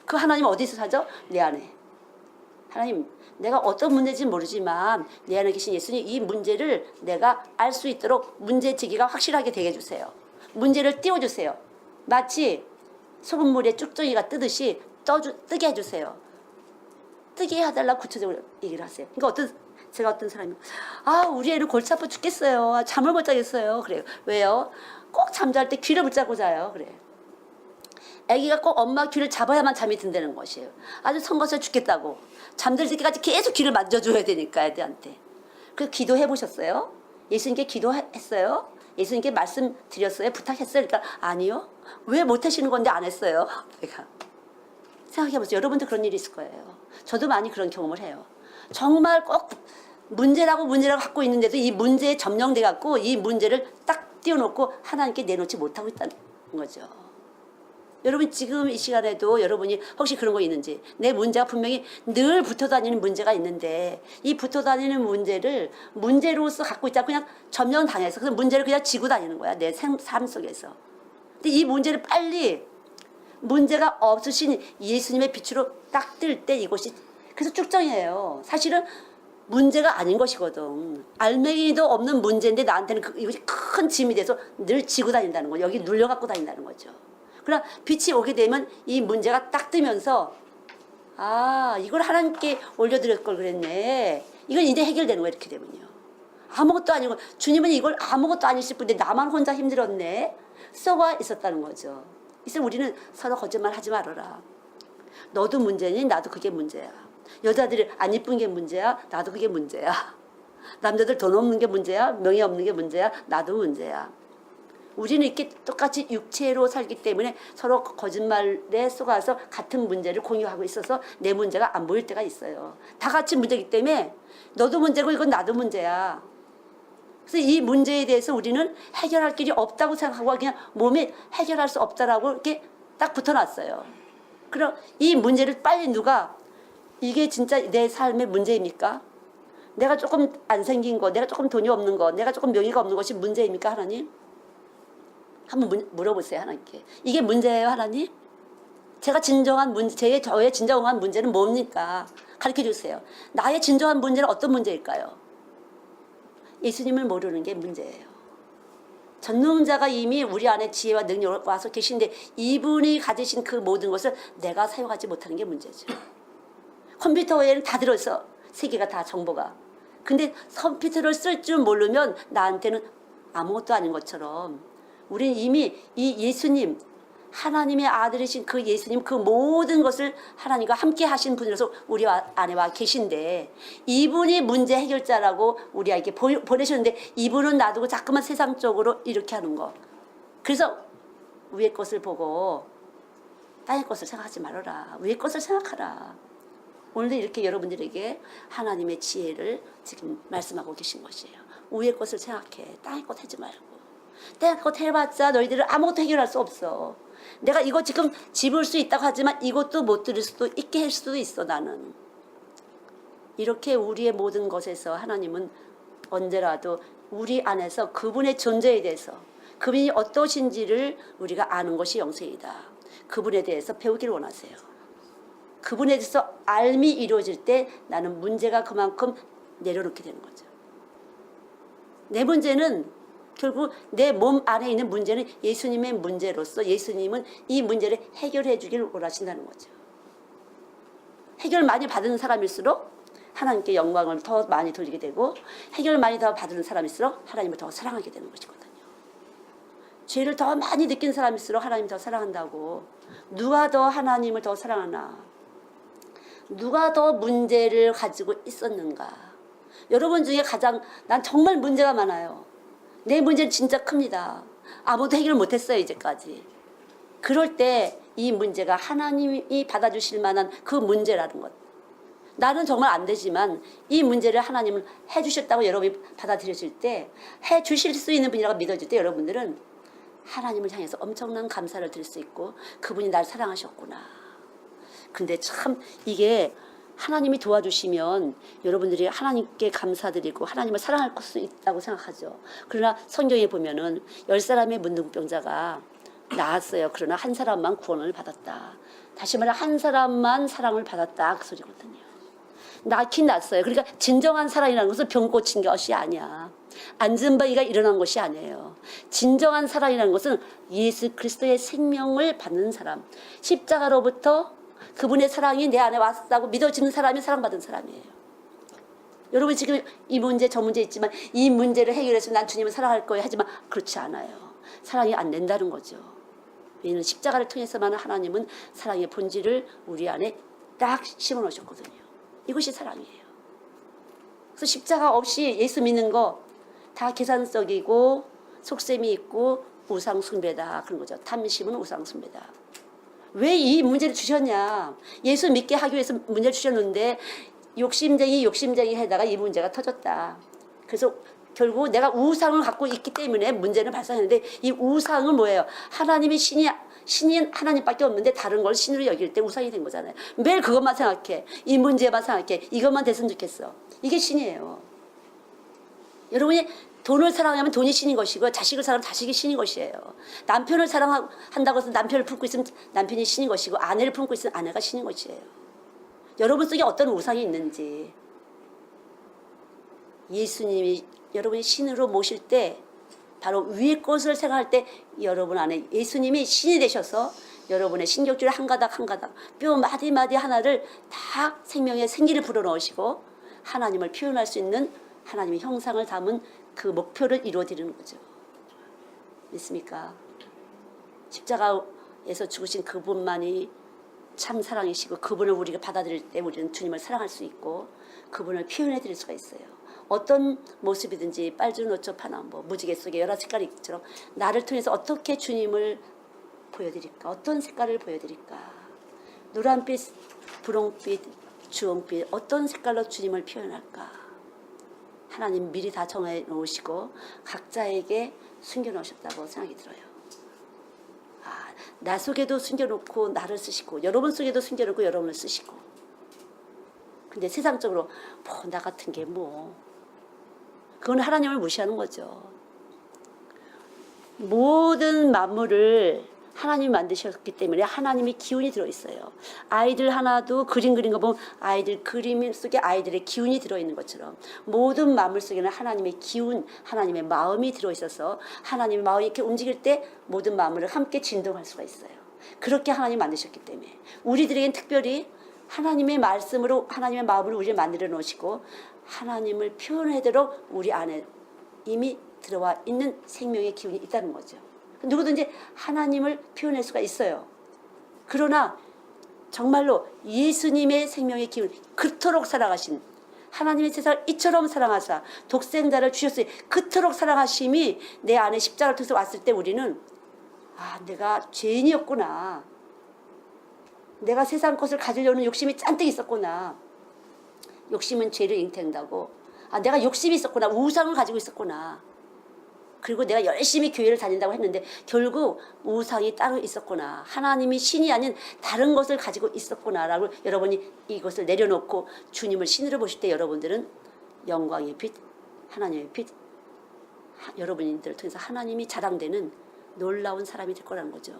그 하나님은 어디서 사죠? 내 안에. 하나님 내가 어떤 문제인지 모르지만 내 안에 계신 예수님 이 문제를 내가 알 수 있도록 문제 제기가 확실하게 되게 해주세요. 문제를 띄워주세요. 마치 소금물에 쭉정이가 뜨듯이 뜨게 해주세요. 뜨게 해달라고 구체적으로 얘기를 하세요. 그러니까 제가 어떤 사람이 우리 애는 골치 아파 죽겠어요. 잠을 못 자겠어요. 그래요. 왜요? 꼭 잠잘 때 귀를 붙잡고 자요. 그래. 아기가 꼭 엄마 귀를 잡아야만 잠이 든다는 것이에요. 아주 성거서 죽겠다고. 잠들 때까지 계속 귀를 만져줘야 되니까 애들한테. 그래서 기도해 보셨어요? 예수님께 기도했어요? 예수님께 말씀드렸어요? 부탁했어요? 그러니까 아니요. 왜 못하시는 건데 안 했어요? 내가 생각해보세요. 여러분도 그런 일이 있을 거예요. 저도 많이 그런 경험을 해요. 정말 꼭 문제라고 갖고 있는데도 이 문제에 점령돼 갖고 이 문제를 딱 띄워놓고 하나님께 내놓지 못하고 있다는 거죠. 여러분 지금 이 시간에도 여러분이 혹시 그런 거 있는지, 내 문제가 분명히 늘 붙어 다니는 문제가 있는데 이 붙어 다니는 문제를 문제로서 갖고 있지 않고 그냥 점령당해서 그 문제를 그냥 지고 다니는 거야, 내 삶 속에서. 근데 이 문제를 빨리 문제가 없으신 예수님의 빛으로 딱 뜰 때 이것이, 그래서 쭉정이에요. 사실은 문제가 아닌 것이거든. 알맹이도 없는 문제인데 나한테는 이것이 큰 짐이 돼서 늘 지고 다닌다는 거예요. 여기 눌려갖고 다닌다는 거죠. 그러나 빛이 오게 되면 이 문제가 딱 뜨면서, 아, 이걸 하나님께 올려드릴 걸 그랬네. 이건 이제 해결되는 거예요. 이렇게 되면요. 아무것도 아니고 주님은 이걸 아무것도 아니실 분인데 나만 혼자 힘들었네. 썩어 있었다는 거죠. 그래서 우리는 서로 거짓말 하지 말아라. 너도 문제니 나도 그게 문제야. 여자들이 안 이쁜 게 문제야. 나도 그게 문제야. 남자들 돈 없는 게 문제야. 명예 없는 게 문제야. 나도 문제야. 우리는 이렇게 똑같이 육체로 살기 때문에 서로 거짓말에 속아서 같은 문제를 공유하고 있어서 내 문제가 안 보일 때가 있어요. 다 같이 문제이기 때문에 너도 문제고 이건 나도 문제야. 그래서 이 문제에 대해서 우리는 해결할 길이 없다고 생각하고 그냥 몸에 해결할 수 없다라고 이렇게 딱 붙어놨어요. 그럼 이 문제를 빨리 누가, 이게 진짜 내 삶의 문제입니까? 내가 조금 안 생긴 거, 내가 조금 돈이 없는 거, 내가 조금 명예가 없는 것이 문제입니까, 하나님? 한번 물어보세요, 하나님께. 이게 문제예요, 하나님? 제가 진정한 문제, 저의 진정한 문제는 뭡니까? 가르쳐 주세요. 나의 진정한 문제는 어떤 문제일까요? 예수님을 모르는 게 문제예요. 전능자가 이미 우리 안에 지혜와 능력을 와서 계신데 이분이 가지신 그 모든 것을 내가 사용하지 못하는 게 문제죠. 컴퓨터에는 다 들어있어. 세계가 다 정보가. 근데 컴퓨터를 쓸 줄 모르면 나한테는 아무것도 아닌 것처럼 우리는 이미 이 예수님, 하나님의 아들이신 그 예수님, 그 모든 것을 하나님과 함께 하신 분이라서 우리 안에 와 계신데 이분이 문제 해결자라고 우리에게 보내셨는데 이분은 놔두고 자꾸만 세상적으로 이렇게 하는 거. 그래서 위의 것을 보고 땅의 것을 생각하지 말아라. 위의 것을 생각하라. 오늘도 이렇게 여러분들에게 하나님의 지혜를 지금 말씀하고 계신 것이에요. 위의 것을 생각해. 땅의 것 하지 말고. 땅의 것 해봤자 너희들은 아무것도 해결할 수 없어. 내가 이거 지금 집을 수 있다고 하지만 이것도 못 들을 수도 있게 할 수도 있어. 나는 이렇게 우리의 모든 것에서 하나님은 언제라도 우리 안에서 그분의 존재에 대해서, 그분이 어떠신지를 우리가 아는 것이 영생이다. 그분에 대해서 배우기를 원하세요. 그분에 대해서 알미 이루어질 때 나는 문제가 그만큼 내려놓게 되는 거죠. 내 문제는 결국 내 몸 안에 있는 문제는 예수님의 문제로서 예수님은 이 문제를 해결해 주기를 원하신다는 거죠. 해결 많이 받은 사람일수록 하나님께 영광을 더 많이 돌리게 되고, 해결 많이 더 받은 사람일수록 하나님을 더 사랑하게 되는 것이거든요. 죄를 더 많이 느낀 사람일수록 하나님을 더 사랑한다고. 누가 더 하나님을 더 사랑하나? 누가 더 문제를 가지고 있었는가? 여러분 중에 가장 난 정말 문제가 많아요. 내 문제는 진짜 큽니다. 아무도 해결 못했어요, 이제까지. 그럴 때 이 문제가 하나님이 받아주실 만한 그 문제라는 것. 나는 정말 안 되지만 이 문제를 하나님은 해주셨다고 여러분이 받아들여질 때, 해주실 수 있는 분이라고 믿어질 때 여러분들은 하나님을 향해서 엄청난 감사를 드릴 수 있고, 그분이 날 사랑하셨구나. 근데 참 이게 하나님이 도와주시면 여러분들이 하나님께 감사드리고 하나님을 사랑할 수 있다고 생각하죠. 그러나 성경에 보면은 10사람의 문둥병자가 나았어요. 그러나 한 사람만 구원을 받았다. 다시 말해 한 사람만 사랑을 받았다, 그 소리거든요. 낳긴 낳았어요. 그러니까 진정한 사랑이라는 것은 병 고친 것이 아니야. 앉은 바위가 일어난 것이 아니에요. 진정한 사랑이라는 것은 예수 그리스도의 생명을 받는 사람, 십자가로부터 그분의 사랑이 내 안에 왔다고 믿어지는 사람이 사랑받은 사람이에요. 여러분 지금 이 문제 저 문제 있지만 이 문제를 해결해서 난 주님을 사랑할 거예요 하지만 그렇지 않아요. 사랑이 안 된다는 거죠. 왜냐하면 십자가를 통해서만 하나님은 사랑의 본질을 우리 안에 딱 심어놓으셨거든요. 이것이 사랑이에요. 그래서 십자가 없이 예수 믿는 거 다 계산적이고 속셈이 있고 우상숭배다, 그런 거죠. 탐심은 우상숭배다. 왜 이 문제를 주셨냐? 예수 믿게 하기 위해서 문제를 주셨는데 욕심쟁이 하다가 이 문제가 터졌다. 그래서 결국 내가 우상을 갖고 있기 때문에 문제는 발생하는데 이 우상은 뭐예요? 하나님이 신이 하나님밖에 없는데 다른 걸 신으로 여길 때 우상이 된 거잖아요. 매일 그것만 생각해. 이 문제만 생각해. 이것만 됐으면 좋겠어. 이게 신이에요. 여러분이 돈을 사랑하면 돈이 신인 것이고 자식을 사랑하면 자식이 신인 것이에요. 남편을 사랑한다고 해서 남편을 품고 있으면 남편이 신인 것이고 아내를 품고 있으면 아내가 신인 것이에요. 여러분 속에 어떤 우상이 있는지 예수님이 여러분이 신으로 모실 때 바로 위의 것을 생각할 때 여러분 안에 예수님이 신이 되셔서 여러분의 신경줄 한 가닥 한 가닥 뼈 마디마디 하나를 다 생명의 생기를 불어넣으시고 하나님을 표현할 수 있는 하나님의 형상을 담은 그 목표를 이루어드리는 거죠. 믿습니까? 십자가에서 죽으신 그분만이 참 사랑이시고 그분을 우리가 받아들일 때 우리는 주님을 사랑할 수 있고 그분을 표현해 드릴 수가 있어요. 어떤 모습이든지 빨주노초 파남보 무지개 속에 여러 색깔이 있처럼 나를 통해서 어떻게 주님을 보여드릴까? 어떤 색깔을 보여드릴까? 노란빛, 분홍빛, 주홍빛 어떤 색깔로 주님을 표현할까? 하나님 미리 다 정해 놓으시고 각자에게 숨겨놓으셨다고 생각이 들어요. 나 속에도 숨겨놓고 나를 쓰시고 여러분 속에도 숨겨놓고 여러분을 쓰시고 근데 세상적으로 뭐 나 같은 게 뭐 그건 하나님을 무시하는 거죠. 모든 만물을 하나님이 만드셨기 때문에 하나님의 기운이 들어있어요. 아이들 하나도 그림 그린 거 보면 아이들 그림 속에 아이들의 기운이 들어있는 것처럼 모든 만물 속에는 하나님의 기운, 하나님의 마음이 들어있어서 하나님의 마음이 이렇게 움직일 때 모든 만물을 함께 진동할 수가 있어요. 그렇게 하나님이 만드셨기 때문에 우리들에겐 특별히 하나님의 말씀으로 하나님의 마음을 우리를 만들어 놓으시고 하나님을 표현하도록 우리 안에 이미 들어와 있는 생명의 기운이 있다는 거죠. 누구든지 하나님을 표현할 수가 있어요. 그러나 정말로 예수님의 생명의 기운, 그토록 사랑하신 하나님의 세상을 이처럼 사랑하사 독생자를 주셨으니 그토록 사랑하심이 내 안에 십자가를 통해서 왔을 때 우리는 내가 죄인이었구나. 내가 세상 것을 가지려는 욕심이 잔뜩 있었구나. 욕심은 죄를 잉태한다고. 내가 욕심이 있었구나. 우상을 가지고 있었구나. 그리고 내가 열심히 교회를 다닌다고 했는데 결국 우상이 따로 있었구나. 하나님이 신이 아닌 다른 것을 가지고 있었구나라고 여러분이 이것을 내려놓고 주님을 신으로 보실 때 여러분들은 영광의 빛, 하나님의 빛, 여러분들을 통해서 하나님이 자랑되는 놀라운 사람이 될 거라는 거죠.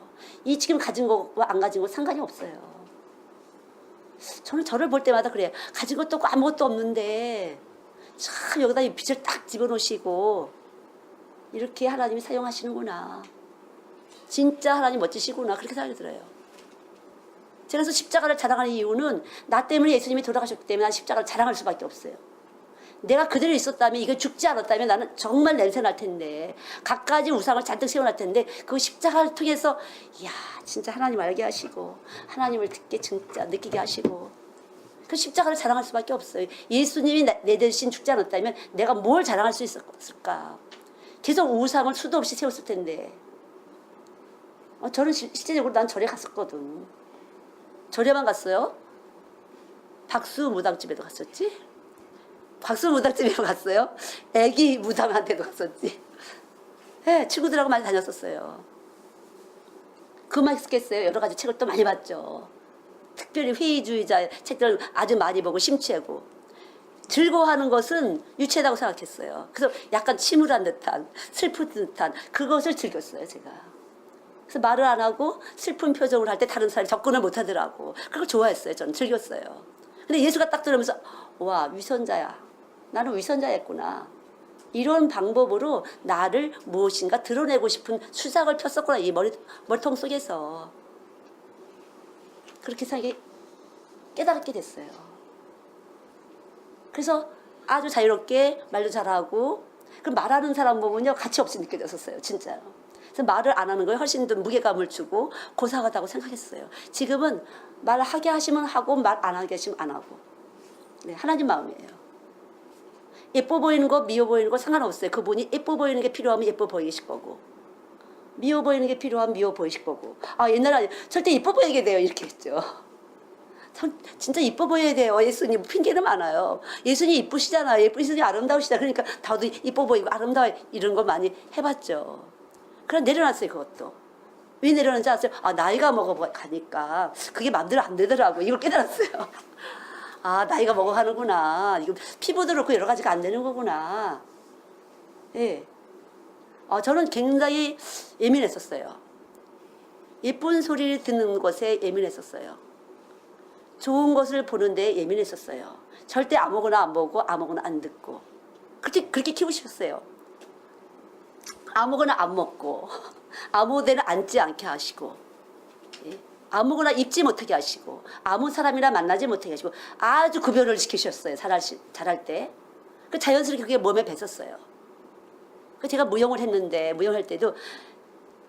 이 지금 가진 것과 안 가진 것 상관이 없어요. 저는 저를 볼 때마다 그래요. 가진 것도 없고 아무것도 없는데 참 여기다 이 빛을 딱 집어넣으시고 이렇게 하나님이 사용하시는구나. 진짜 하나님 멋지시구나. 그렇게 생각이 들어요. 제가 그래서 십자가를 자랑하는 이유는 나 때문에 예수님이 돌아가셨기 때문에 난 십자가를 자랑할 수밖에 없어요. 내가 그대로 있었다면 이거 죽지 않았다면 나는 정말 냄새 날 텐데 갖가지 우상을 잔뜩 세워놨을 텐데 그 십자가를 통해서 이야 진짜 하나님 알게 하시고 하나님을 진짜 느끼게 하시고 그 십자가를 자랑할 수밖에 없어요. 예수님이 내 대신 죽지 않았다면 내가 뭘 자랑할 수 있었을까. 계속 우상을 수도 없이 세웠을 텐데 저는 실제적으로 난 절에 갔었거든. 절에만 갔어요? 박수 무당집에도 갔었지? 박수 무당집에도 갔어요? 애기 무당한테도 갔었지? 네, 친구들하고 많이 다녔었어요. 그만 있었겠어요? 여러 가지 책을 또 많이 봤죠. 특별히 회의주의자 책들을 아주 많이 보고 심취하고 즐거워하는 것은 유치하다고 생각했어요. 그래서 약간 침울한 듯한 슬픈 듯한 그것을 즐겼어요. 제가. 그래서 말을 안 하고 슬픈 표정을 할 때 다른 사람이 접근을 못 하더라고. 그걸 좋아했어요. 저는 즐겼어요. 근데 예수가 딱 들으면서 와 위선자야. 나는 위선자였구나. 이런 방법으로 나를 무엇인가 드러내고 싶은 수작을 폈었구나. 이 머리통 속에서. 그렇게 생각이 깨닫게 됐어요. 그래서 아주 자유롭게 말도 잘하고 그 말하는 사람 보면요 가치 없이 느껴졌었어요. 진짜로. 그래서 말을 안 하는 거에 훨씬 더 무게감을 주고 고상하다고 생각했어요. 지금은 말하게 하시면 하고 말 안 하게 하시면 안 하고. 네, 하나님 마음이에요. 예뻐 보이는 거 미워 보이는 거 상관없어요. 그분이 예뻐 보이는 게 필요하면 예뻐 보이실 거고 미워 보이는 게 필요하면 미워 보이실 거고 옛날에 절대 예뻐 보이게 돼요. 이렇게 했죠. 진짜 이뻐 보여야 돼요. 예수님 핑계는 많아요. 예수님 이쁘시잖아요. 예수님 아름다우시다. 그러니까 나도 이뻐 보이고 아름다워 이런 거 많이 해봤죠. 그럼 내려놨어요. 그것도. 왜 내려놨는지 아세요? 아, 나이가 먹어가니까 그게 마음대로 안 되더라고요. 이걸 깨달았어요. 아, 나이가 먹어가는구나. 이거 피부도 그렇고 여러 가지가 안 되는 거구나. 예. 저는 굉장히 예민했었어요. 예쁜 소리를 듣는 것에 예민했었어요. 좋은 것을 보는데 예민했었어요. 절대 아무거나 안 보고 아무거나 안 듣고. 그렇게 키우셨어요. 아무거나 안 먹고 아무 데나 앉지 않게 하시고, 예? 아무거나 입지 못하게 하시고, 아무 사람이나 만나지 못하게 하시고, 아주 구별을 시키셨어요. 자랄 때. 그 자연스럽게 그게 몸에 뱄었어요. 제가 무용을 했는데, 무용할 때도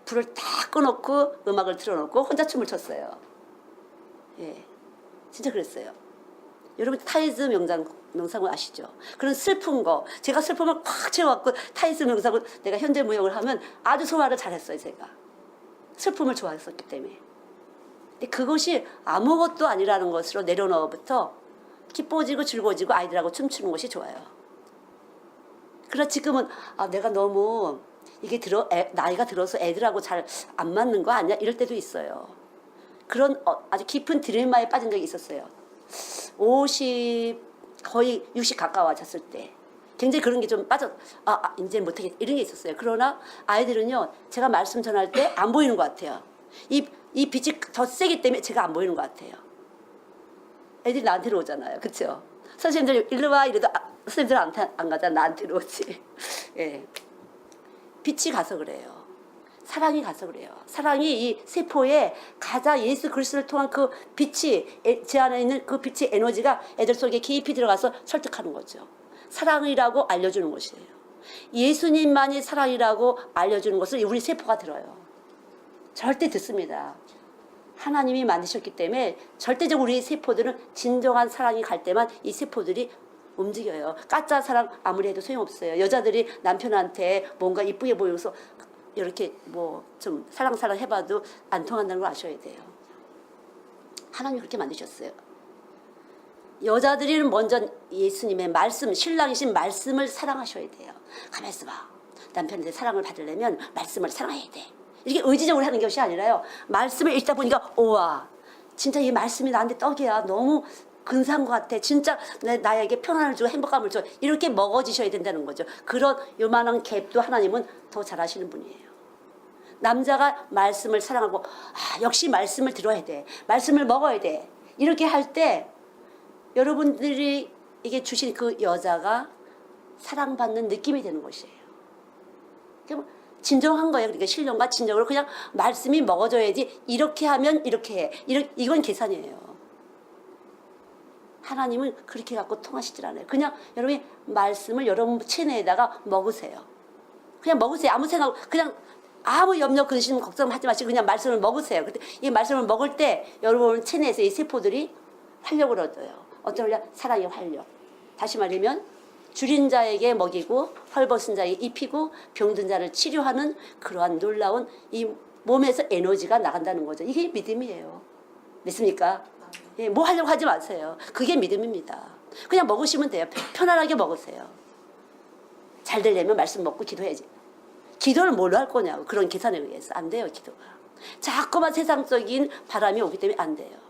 불을 다 꺼놓고 음악을 틀어놓고 혼자 춤을 췄어요. 예, 진짜 그랬어요. 여러분 타이즈 명상을 아시죠? 그런 슬픈 거, 제가 슬픔을 꽉 채워갖고 타이즈 명상을 내가 현대 무용을 하면 아주 소화를 잘했어요. 제가 슬픔을 좋아했었기 때문에. 근데 그것이 아무것도 아니라는 것으로 내려놓어부터 기뻐지고 즐거워지고 아이들하고 춤추는 것이 좋아요. 그러나 지금은 내가 너무 이게 나이가 들어서 애들하고 잘 안 맞는 거 아니야? 이럴 때도 있어요. 그런 아주 깊은 딜레마에 빠진 적이 있었어요. 50 거의 60 가까워졌을 때 굉장히 그런 게 좀 이제 못하겠다 이런 게 있었어요. 그러나 아이들은요, 제가 말씀 전할 때 안 보이는 것 같아요. 이 빛이 더 세기 때문에 제가 안 보이는 것 같아요. 애들이 나한테로 오잖아요. 그렇죠? 선생님들 일로 와 이래도 선생님들 안 가잖아. 나한테로 오지. 예. 빛이 가서 그래요. 사랑이 가서 그래요. 사랑이 이 세포에 가장 예수 그리스도를 통한 그 빛이, 제 안에 있는 그 빛의 에너지가 애들 속에 깊이 들어가서 설득하는 거죠. 사랑이라고 알려주는 것이에요. 예수님만이 사랑이라고 알려주는 것을 우리 세포가 들어요. 절대 듣습니다. 하나님이 만드셨기 때문에 절대적으로 우리 세포들은 진정한 사랑이 갈 때만 이 세포들이 움직여요. 가짜 사랑 아무리 해도 소용없어요. 여자들이 남편한테 뭔가 이쁘게 보여서 이렇게 뭐 좀 사랑 해봐도 안 통한다는 걸 아셔야 돼요. 하나님이 그렇게 만드셨어요. 여자들이 먼저 예수님의 말씀, 신랑이신 말씀을 사랑하셔야 돼요. 가만히 있어봐. 남편한테 사랑을 받으려면 말씀을 사랑해야 돼. 이렇게 의지적으로 하는 것이 아니라요. 말씀을 읽다 보니까 우와, 진짜 이 말씀이 나한테 떡이야. 너무 근사한 것 같아. 진짜 나에게 평안을 주고 행복감을 줘. 이렇게 먹어지셔야 된다는 거죠. 그런 요만한 갭도 하나님은 더 잘하시는 분이에요. 남자가 말씀을 사랑하고 역시 말씀을 들어야 돼. 말씀을 먹어야 돼. 이렇게 할 때 여러분들이 이게 주신 그 여자가 사랑받는 느낌이 되는 것이에요. 진정한 거예요. 그러니까 신령과 진정으로 그냥 말씀이 먹어줘야지 이렇게 하면 이렇게 해. 이건 계산이에요. 하나님은 그렇게 갖고 통하시질 않아요. 그냥 여러분이 말씀을 여러분 체내에다가 먹으세요. 그냥 먹으세요. 아무 생각, 그냥 아무 염려, 근심, 걱정하지 마시고 그냥 말씀을 먹으세요. 근데 이 말씀을 먹을 때 여러분 체내에서 이 세포들이 활력을 얻어요. 어떤 활력? 사랑의 활력. 다시 말하면 줄인 자에게 먹이고 헐벗은 자에게 입히고 병든 자를 치료하는 그러한 놀라운 이 몸에서 에너지가 나간다는 거죠. 이게 믿음이에요. 믿습니까? 예, 뭐 하려고 하지 마세요. 그게 믿음입니다. 그냥 먹으시면 돼요. 편안하게 먹으세요. 잘 되려면 말씀 먹고 기도해야지. 기도를 뭘로 할 거냐고. 그런 계산에 의해서 안 돼요. 기도가. 자꾸만 세상적인 바람이 오기 때문에 안 돼요.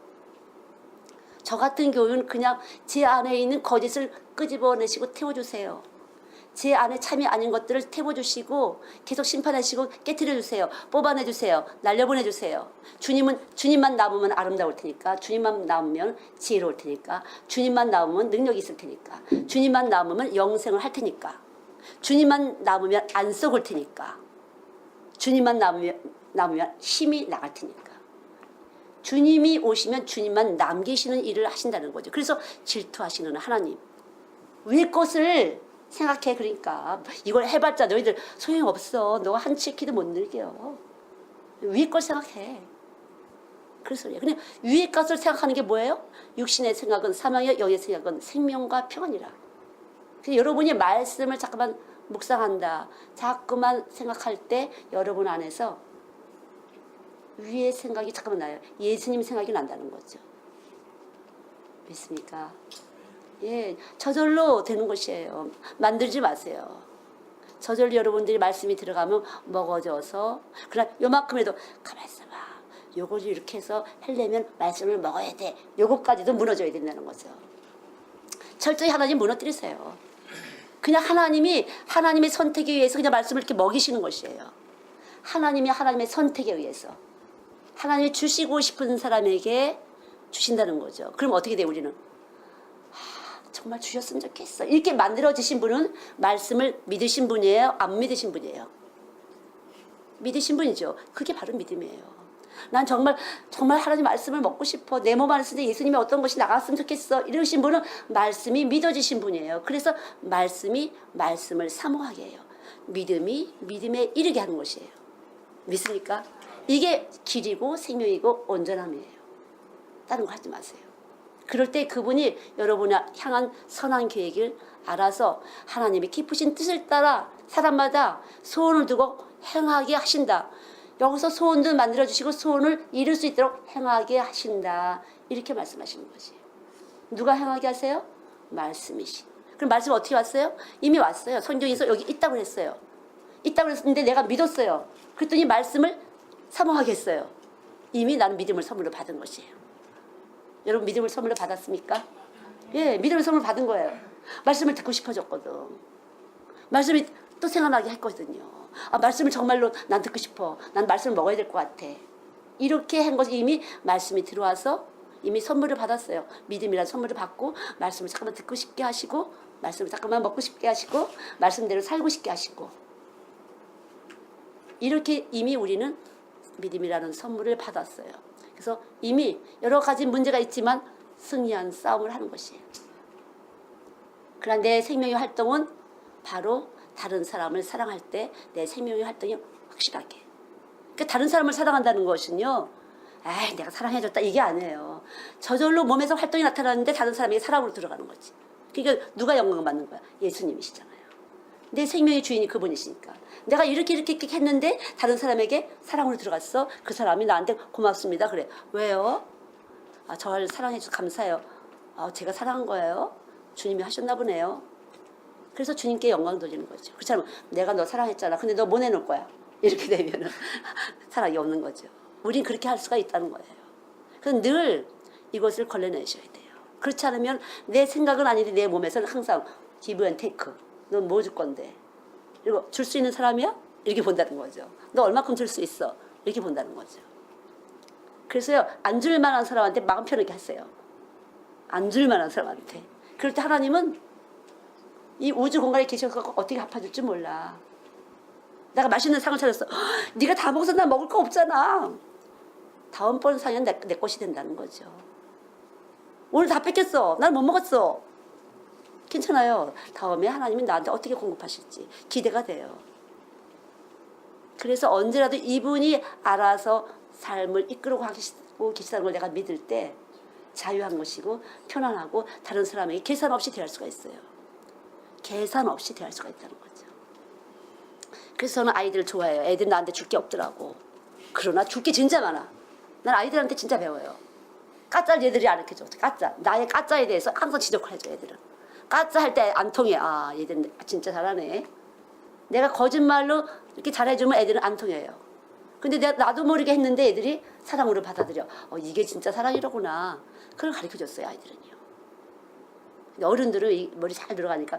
저 같은 교훈은 그냥 제 안에 있는 거짓을 끄집어내시고 태워주세요. 제 안에 참이 아닌 것들을 태워주시고 계속 심판하시고 깨트려주세요. 뽑아내주세요. 날려보내주세요. 주님만 남으면 아름다울 테니까, 주님만 남으면 지혜로울 테니까, 주님만 남으면 능력이 있을 테니까, 주님만 남으면 영생을 할 테니까, 주님만 남으면 안 썩을 테니까, 주님만 남으면 힘이 나갈 테니까. 주님이 오시면 주님만 남기시는 일을 하신다는 거죠. 그래서 질투하시는 하나님. 위의 것을 생각해. 그러니까 이걸 해봤자 너희들 소용없어. 너가 한 치 키도 못 늘겨. 위의 걸 생각해. 그래서 그냥 위의 것을 생각하는 게 뭐예요? 육신의 생각은 사망이요, 영의 생각은 생명과 평안이라. 그래서 여러분이 말씀을 자꾸만 묵상한다, 자꾸만 생각할 때 여러분 안에서 위의 생각이 잠깐만 나요. 예수님 생각이 난다는 거죠. 믿습니까? 예, 저절로 되는 것이에요. 만들지 마세요. 저절로 여러분들이 말씀이 들어가면 먹어져서, 그러나 요만큼에도 가만 있어봐. 요걸 이렇게 해서 하려면 말씀을 먹어야 돼. 요것까지도 무너져야 된다는 거죠. 철저히 하나님 무너뜨리세요. 그냥 하나님의 선택에 의해서 그냥 말씀을 이렇게 먹이시는 것이에요. 하나님의 선택에 의해서. 하나님이 주시고 싶은 사람에게 주신다는 거죠. 그럼 어떻게 돼, 우리는? 정말 주셨으면 좋겠어. 이렇게 만들어지신 분은 말씀을 믿으신 분이에요? 안 믿으신 분이에요? 믿으신 분이죠. 그게 바로 믿음이에요. 난 정말 하나님 말씀을 먹고 싶어. 내 몸 안에 쓰는 예수님의 어떤 것이 나갔으면 좋겠어. 이러신 분은 말씀이 믿어지신 분이에요. 그래서 말씀을 사모하게 해요. 믿음이 믿음에 이르게 하는 것이에요. 믿습니까? 이게 길이고 생명이고 온전함이에요. 다른 거 하지 마세요. 그럴 때 그분이 여러분을 향한 선한 계획을 알아서 하나님의 깊으신 뜻을 따라 사람마다 소원을 두고 행하게 하신다. 여기서 소원도 만들어주시고 소원을 이룰 수 있도록 행하게 하신다. 이렇게 말씀하시는 거지. 누가 행하게 하세요? 말씀이시. 그럼 말씀 어떻게 왔어요? 이미 왔어요. 성경에서 여기 있다고 했어요. 있다고 했는데 내가 믿었어요. 그랬더니 말씀을 사모하게 했어요. 이미 나는 믿음을 선물로 받은 것이에요. 여러분 믿음을 선물로 받았습니까? 예, 믿음을 선물로 받은 거예요. 말씀을 듣고 싶어졌거든. 말씀이 또 생각나게 했거든요. 말씀을 정말로 난 듣고 싶어. 난 말씀을 먹어야 될 것 같아. 이렇게 한 것이 이미 말씀이 들어와서 이미 선물을 받았어요. 믿음이라는 선물을 받고 말씀을 잠깐만 듣고 싶게 하시고 말씀을 잠깐만 먹고 싶게 하시고 말씀대로 살고 싶게 하시고 이렇게 이미 우리는 믿음이라는 선물을 받았어요. 그래서 이미 여러 가지 문제가 있지만 승리한 싸움을 하는 것이에요. 그러나 내 생명의 활동은 바로 다른 사람을 사랑할 때 내 생명의 활동이 확실하게. 그러니까 다른 사람을 사랑한다는 것은요. 내가 사랑해줬다 이게 아니에요. 저절로 몸에서 활동이 나타나는데 다른 사람에게 사랑으로 들어가는 거지. 그러니까 누가 영광을 받는 거야? 예수님이시잖아요. 내 생명의 주인이 그분이시니까. 내가 이렇게 했는데 다른 사람에게 사랑으로 들어갔어. 그 사람이 나한테 고맙습니다. 그래. 왜요? 저를 사랑해줘서 감사해요. 제가 사랑한 거예요. 주님이 하셨나 보네요. 그래서 주님께 영광 돌리는 거죠. 그렇잖아요. 내가 너 사랑했잖아. 근데 너 못 내놓을 거야. 이렇게 되면은 사랑이 없는 거죠. 우린 그렇게 할 수가 있다는 거예요. 그래서 늘 이것을 걸러내셔야 돼요. 그렇지 않으면 내 생각은 아닌데 내 몸에서는 항상 give and take. 넌 뭐 줄 건데? 그리고 줄 수 있는 사람이야? 이렇게 본다는 거죠. 너 얼마큼 줄 수 있어? 이렇게 본다는 거죠. 그래서요, 안 줄 만한 사람한테 마음 편하게 하세요. 안 줄 만한 사람한테. 그럴 때 하나님은 이 우주 공간에 계셔서 어떻게 갚아줄 줄 몰라. 내가 맛있는 상을 차렸어. 네가 다 먹어서 나 먹을 거 없잖아. 다음번 상은 내 것이 된다는 거죠. 오늘 다 뺏겼어. 난 못 먹었어. 괜찮아요. 다음에 하나님이 나한테 어떻게 공급하실지 기대가 돼요. 그래서 언제라도 이분이 알아서 삶을 이끌고 계시다는 걸 내가 믿을 때 자유한 것이고 편안하고 다른 사람에게 계산 없이 대할 수가 있어요. 계산 없이 대할 수가 있다는 거죠. 그래서 저는 아이들을 좋아해요. 애들이 나한테 줄 게 없더라고. 그러나 줄 게 진짜 많아. 난 아이들한테 진짜 배워요. 까짜를 얘들이 안 가르쳐줘. 까짜. 나의 까짜에 대해서 항상 지적을 해줘, 애들은. 까짜 할 때 안 통해. 얘들은 진짜 잘하네. 내가 거짓말로 이렇게 잘해주면 애들은 안 통해요. 근데 나도 모르게 했는데 애들이 사랑으로 받아들여. 이게 진짜 사랑이로구나. 그걸 가르쳐줬어요, 아이들은요. 근데 어른들은 이 머리 잘 들어가니까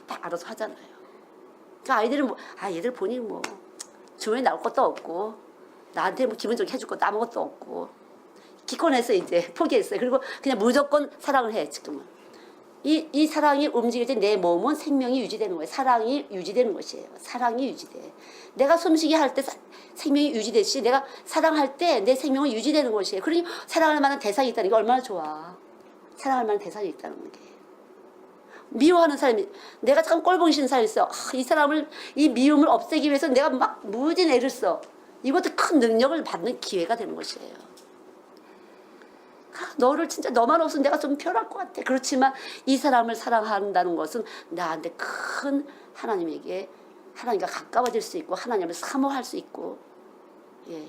딱 알아서 하잖아요. 그러니까 아이들은 얘들 보니 주머니 나올 것도 없고 나한테 기분 좋게 해줄 것도 아무것도 없고 기권해서 이제 포기했어요. 그리고 그냥 무조건 사랑을 해 지금은. 이 사랑이 움직일 때 내 몸은 생명이 유지되는 거예요. 사랑이 유지되는 것이에요. 사랑이 유지돼. 내가 숨쉬기 할 때 생명이 유지되듯이 내가 사랑할 때 내 생명은 유지되는 것이에요. 그러니 사랑할 만한 대상이 있다는 게 얼마나 좋아. 사랑할 만한 대상이 있다는 게. 미워하는 사람이, 내가 참 꼴보기 싫은 사람이 있어. 이 사람을, 이 미움을 없애기 위해서 내가 막 무진 애를 써. 이것도 큰 능력을 받는 기회가 되는 것이에요. 너를 진짜 너만 없으면 내가 좀 편할 것 같아. 그렇지만 이 사람을 사랑한다는 것은 나한테 큰 하나님과 가까워질 수 있고 하나님을 사모할 수 있고, 예,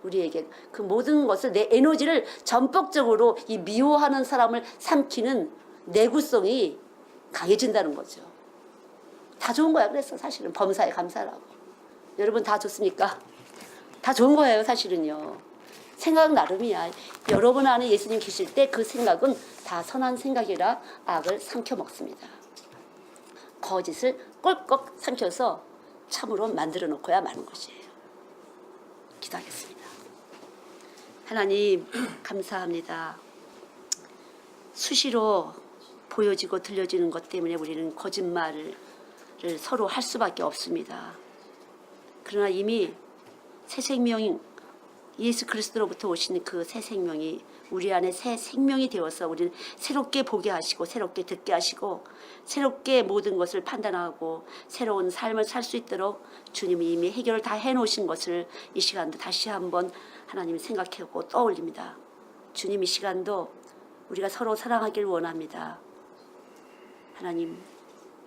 우리에게 그 모든 것을 내 에너지를 전폭적으로 이 미워하는 사람을 삼키는 내구성이 강해진다는 거죠. 다 좋은 거야. 그래서 사실은 범사에 감사라고. 여러분 다 좋습니까? 다 좋은 거예요. 사실은요. 생각 나름이야. 여러분 안에 예수님 계실 때 그 생각은 다 선한 생각이라 악을 삼켜 먹습니다. 거짓을 꼴꺽 삼켜서 참으로 만들어 놓고야 마는 것이에요. 기도하겠습니다. 하나님 감사합니다. 수시로 보여지고 들려지는 것 때문에 우리는 거짓말을 서로 할 수밖에 없습니다. 그러나 이미 새 생명인 예수 그리스도로부터 오신 그 새 생명이 우리 안에 새 생명이 되어서 우리는 새롭게 보게 하시고 새롭게 듣게 하시고 새롭게 모든 것을 판단하고 새로운 삶을 살 수 있도록 주님이 이미 해결을 다 해놓으신 것을 이 시간도 다시 한번 하나님 생각하고 떠올립니다. 주님 이 시간도 우리가 서로 사랑하길 원합니다.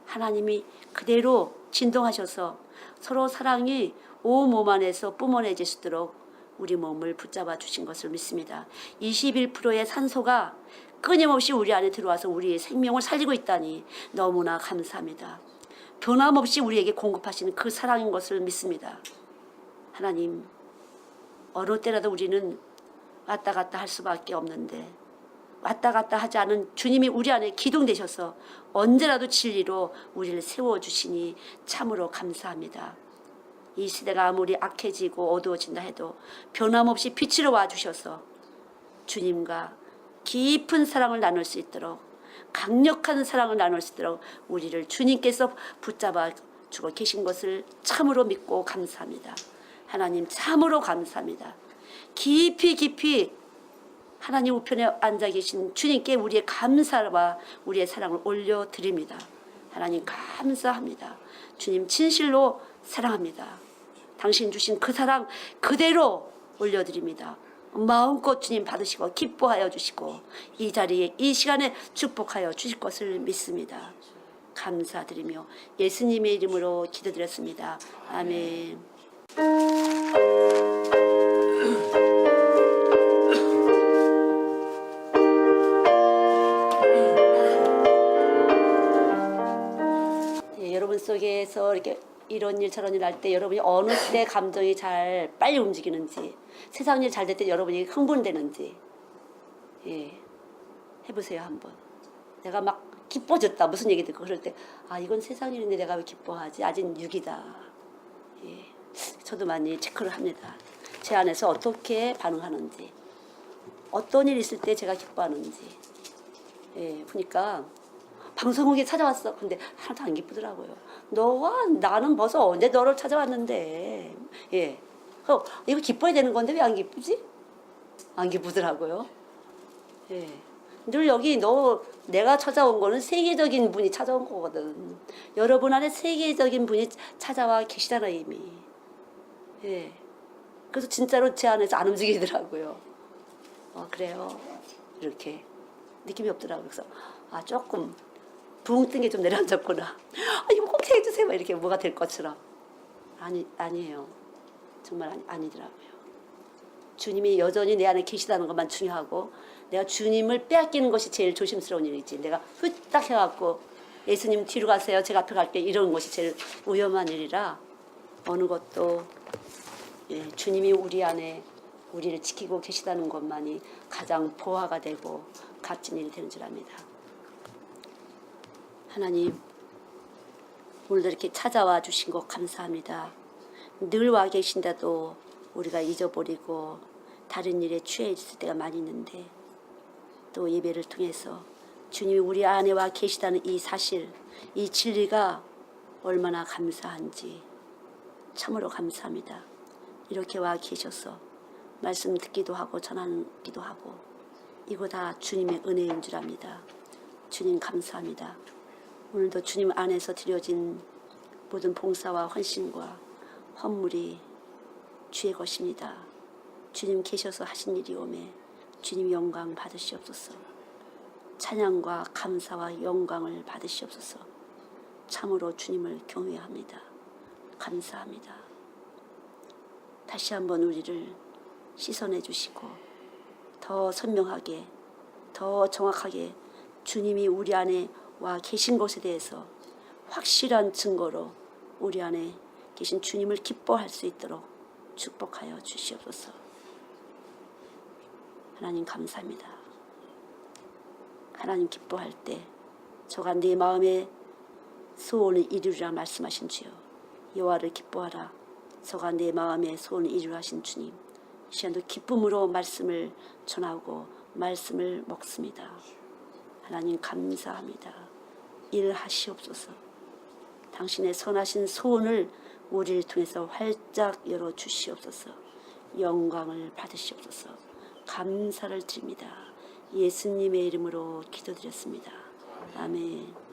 하나님이 그대로 진동하셔서 서로 사랑이 온 몸 안에서 뿜어내질 수 있도록 우리 몸을 붙잡아 주신 것을 믿습니다. 21%의 산소가 끊임없이 우리 안에 들어와서 우리의 생명을 살리고 있다니 너무나 감사합니다. 변함없이 우리에게 공급하시는 그 사랑인 것을 믿습니다. 하나님, 어느 때라도 우리는 왔다 갔다 할 수밖에 없는데 왔다 갔다 하지 않은 주님이 우리 안에 기둥되셔서 언제라도 진리로 우리를 세워주시니 참으로 감사합니다. 이 시대가 아무리 악해지고 어두워진다 해도 변함없이 빛으로 와주셔서 주님과 깊은 사랑을 나눌 수 있도록 강력한 사랑을 나눌 수 있도록 우리를 주님께서 붙잡아 주고 계신 것을 참으로 믿고 감사합니다. 하나님 참으로 감사합니다. 깊이 하나님 우편에 앉아 계신 주님께 우리의 감사와 우리의 사랑을 올려드립니다. 하나님 감사합니다. 주님 진실로 사랑합니다. 당신 주신 그 사랑 그대로 올려드립니다. 마음껏 주님 받으시고 기뻐하여 주시고 이 자리에 이 시간에 축복하여 주실 것을 믿습니다. 감사드리며 예수님의 이름으로 기도드렸습니다. 아멘. 여러분 속에서 이렇게 이런 일 저런 일 할 때 여러분이 어느 때 감정이 잘 빨리 움직이는지 세상 일 잘 될 때 여러분이 흥분되는지 해보세요 한번. 내가 막 기뻐졌다 무슨 얘기 듣고 그럴 때 이건 세상 일인데 내가 왜 기뻐하지? 아직 6이다. 저도 많이 체크를 합니다. 제 안에서 어떻게 반응하는지 어떤 일 있을 때 제가 기뻐하는지 보니까 방송국에 찾아왔어. 근데 하나도 안 기쁘더라고요. 나는 벌써 언제 너를 찾아왔는데. 이거 기뻐야 되는 건데 왜 안 기쁘지? 안 기쁘더라고요. 늘 여기 내가 찾아온 거는 세계적인 분이 찾아온 거거든. 여러분 안에 세계적인 분이 찾아와 계시잖아 이미. 그래서 진짜로 제 안에서 안 움직이더라고요. 그래요. 이렇게 느낌이 없더라고요. 그래서 조금 붕 뜬 게 좀 내려앉았구나. 이거 꼭 해주세요. 이렇게 뭐가 될 것처럼. 아니에요. 정말 아니더라고요. 주님이 여전히 내 안에 계시다는 것만 중요하고 내가 주님을 빼앗기는 것이 제일 조심스러운 일이지. 내가 후딱 해갖고 예수님 뒤로 가세요. 제가 앞에 갈게. 이러는 것이 제일 위험한 일이라 어느 것도 주님이 우리 안에 우리를 지키고 계시다는 것만이 가장 보화가 되고 값진 일이 되는 줄 압니다. 하나님 오늘도 이렇게 찾아와 주신 것 감사합니다. 늘 와 계신데도 우리가 잊어버리고 다른 일에 취해 있을 때가 많이 있는데 또 예배를 통해서 주님이 우리 안에 와 계시다는 이 사실, 이 진리가 얼마나 감사한지 참으로 감사합니다. 이렇게 와 계셔서 말씀 듣기도 하고 전하기도 하고 이거 다 주님의 은혜인 줄 압니다. 주님 감사합니다. 오늘도 주님 안에서 드려진 모든 봉사와 헌신과 헌물이 주의 것입니다. 주님 계셔서 하신 일이 오매 주님 영광 받으시옵소서. 찬양과 감사와 영광을 받으시옵소서. 참으로 주님을 경외합니다. 감사합니다. 다시 한번 우리를 씻어내 주시고 더 선명하게 더 정확하게 주님이 우리 안에 와 계신 것에 대해서 확실한 증거로 우리 안에 계신 주님을 기뻐할 수 있도록 축복하여 주시옵소서. 하나님 감사합니다. 하나님 기뻐할 때 저가 내 마음의 소원을 이루리라 말씀하신 주여, 여호와를 기뻐하라 저가 내 마음의 소원을 이루라 하신 주님, 이 시간도 기쁨으로 말씀을 전하고 말씀을 먹습니다. 하나님 감사합니다. 일하시옵소서. 당신의 선하신 소원을 우리를 통해서 활짝 열어주시옵소서. 영광을 받으시옵소서. 감사를 드립니다. 예수님의 이름으로 기도드렸습니다. 아멘.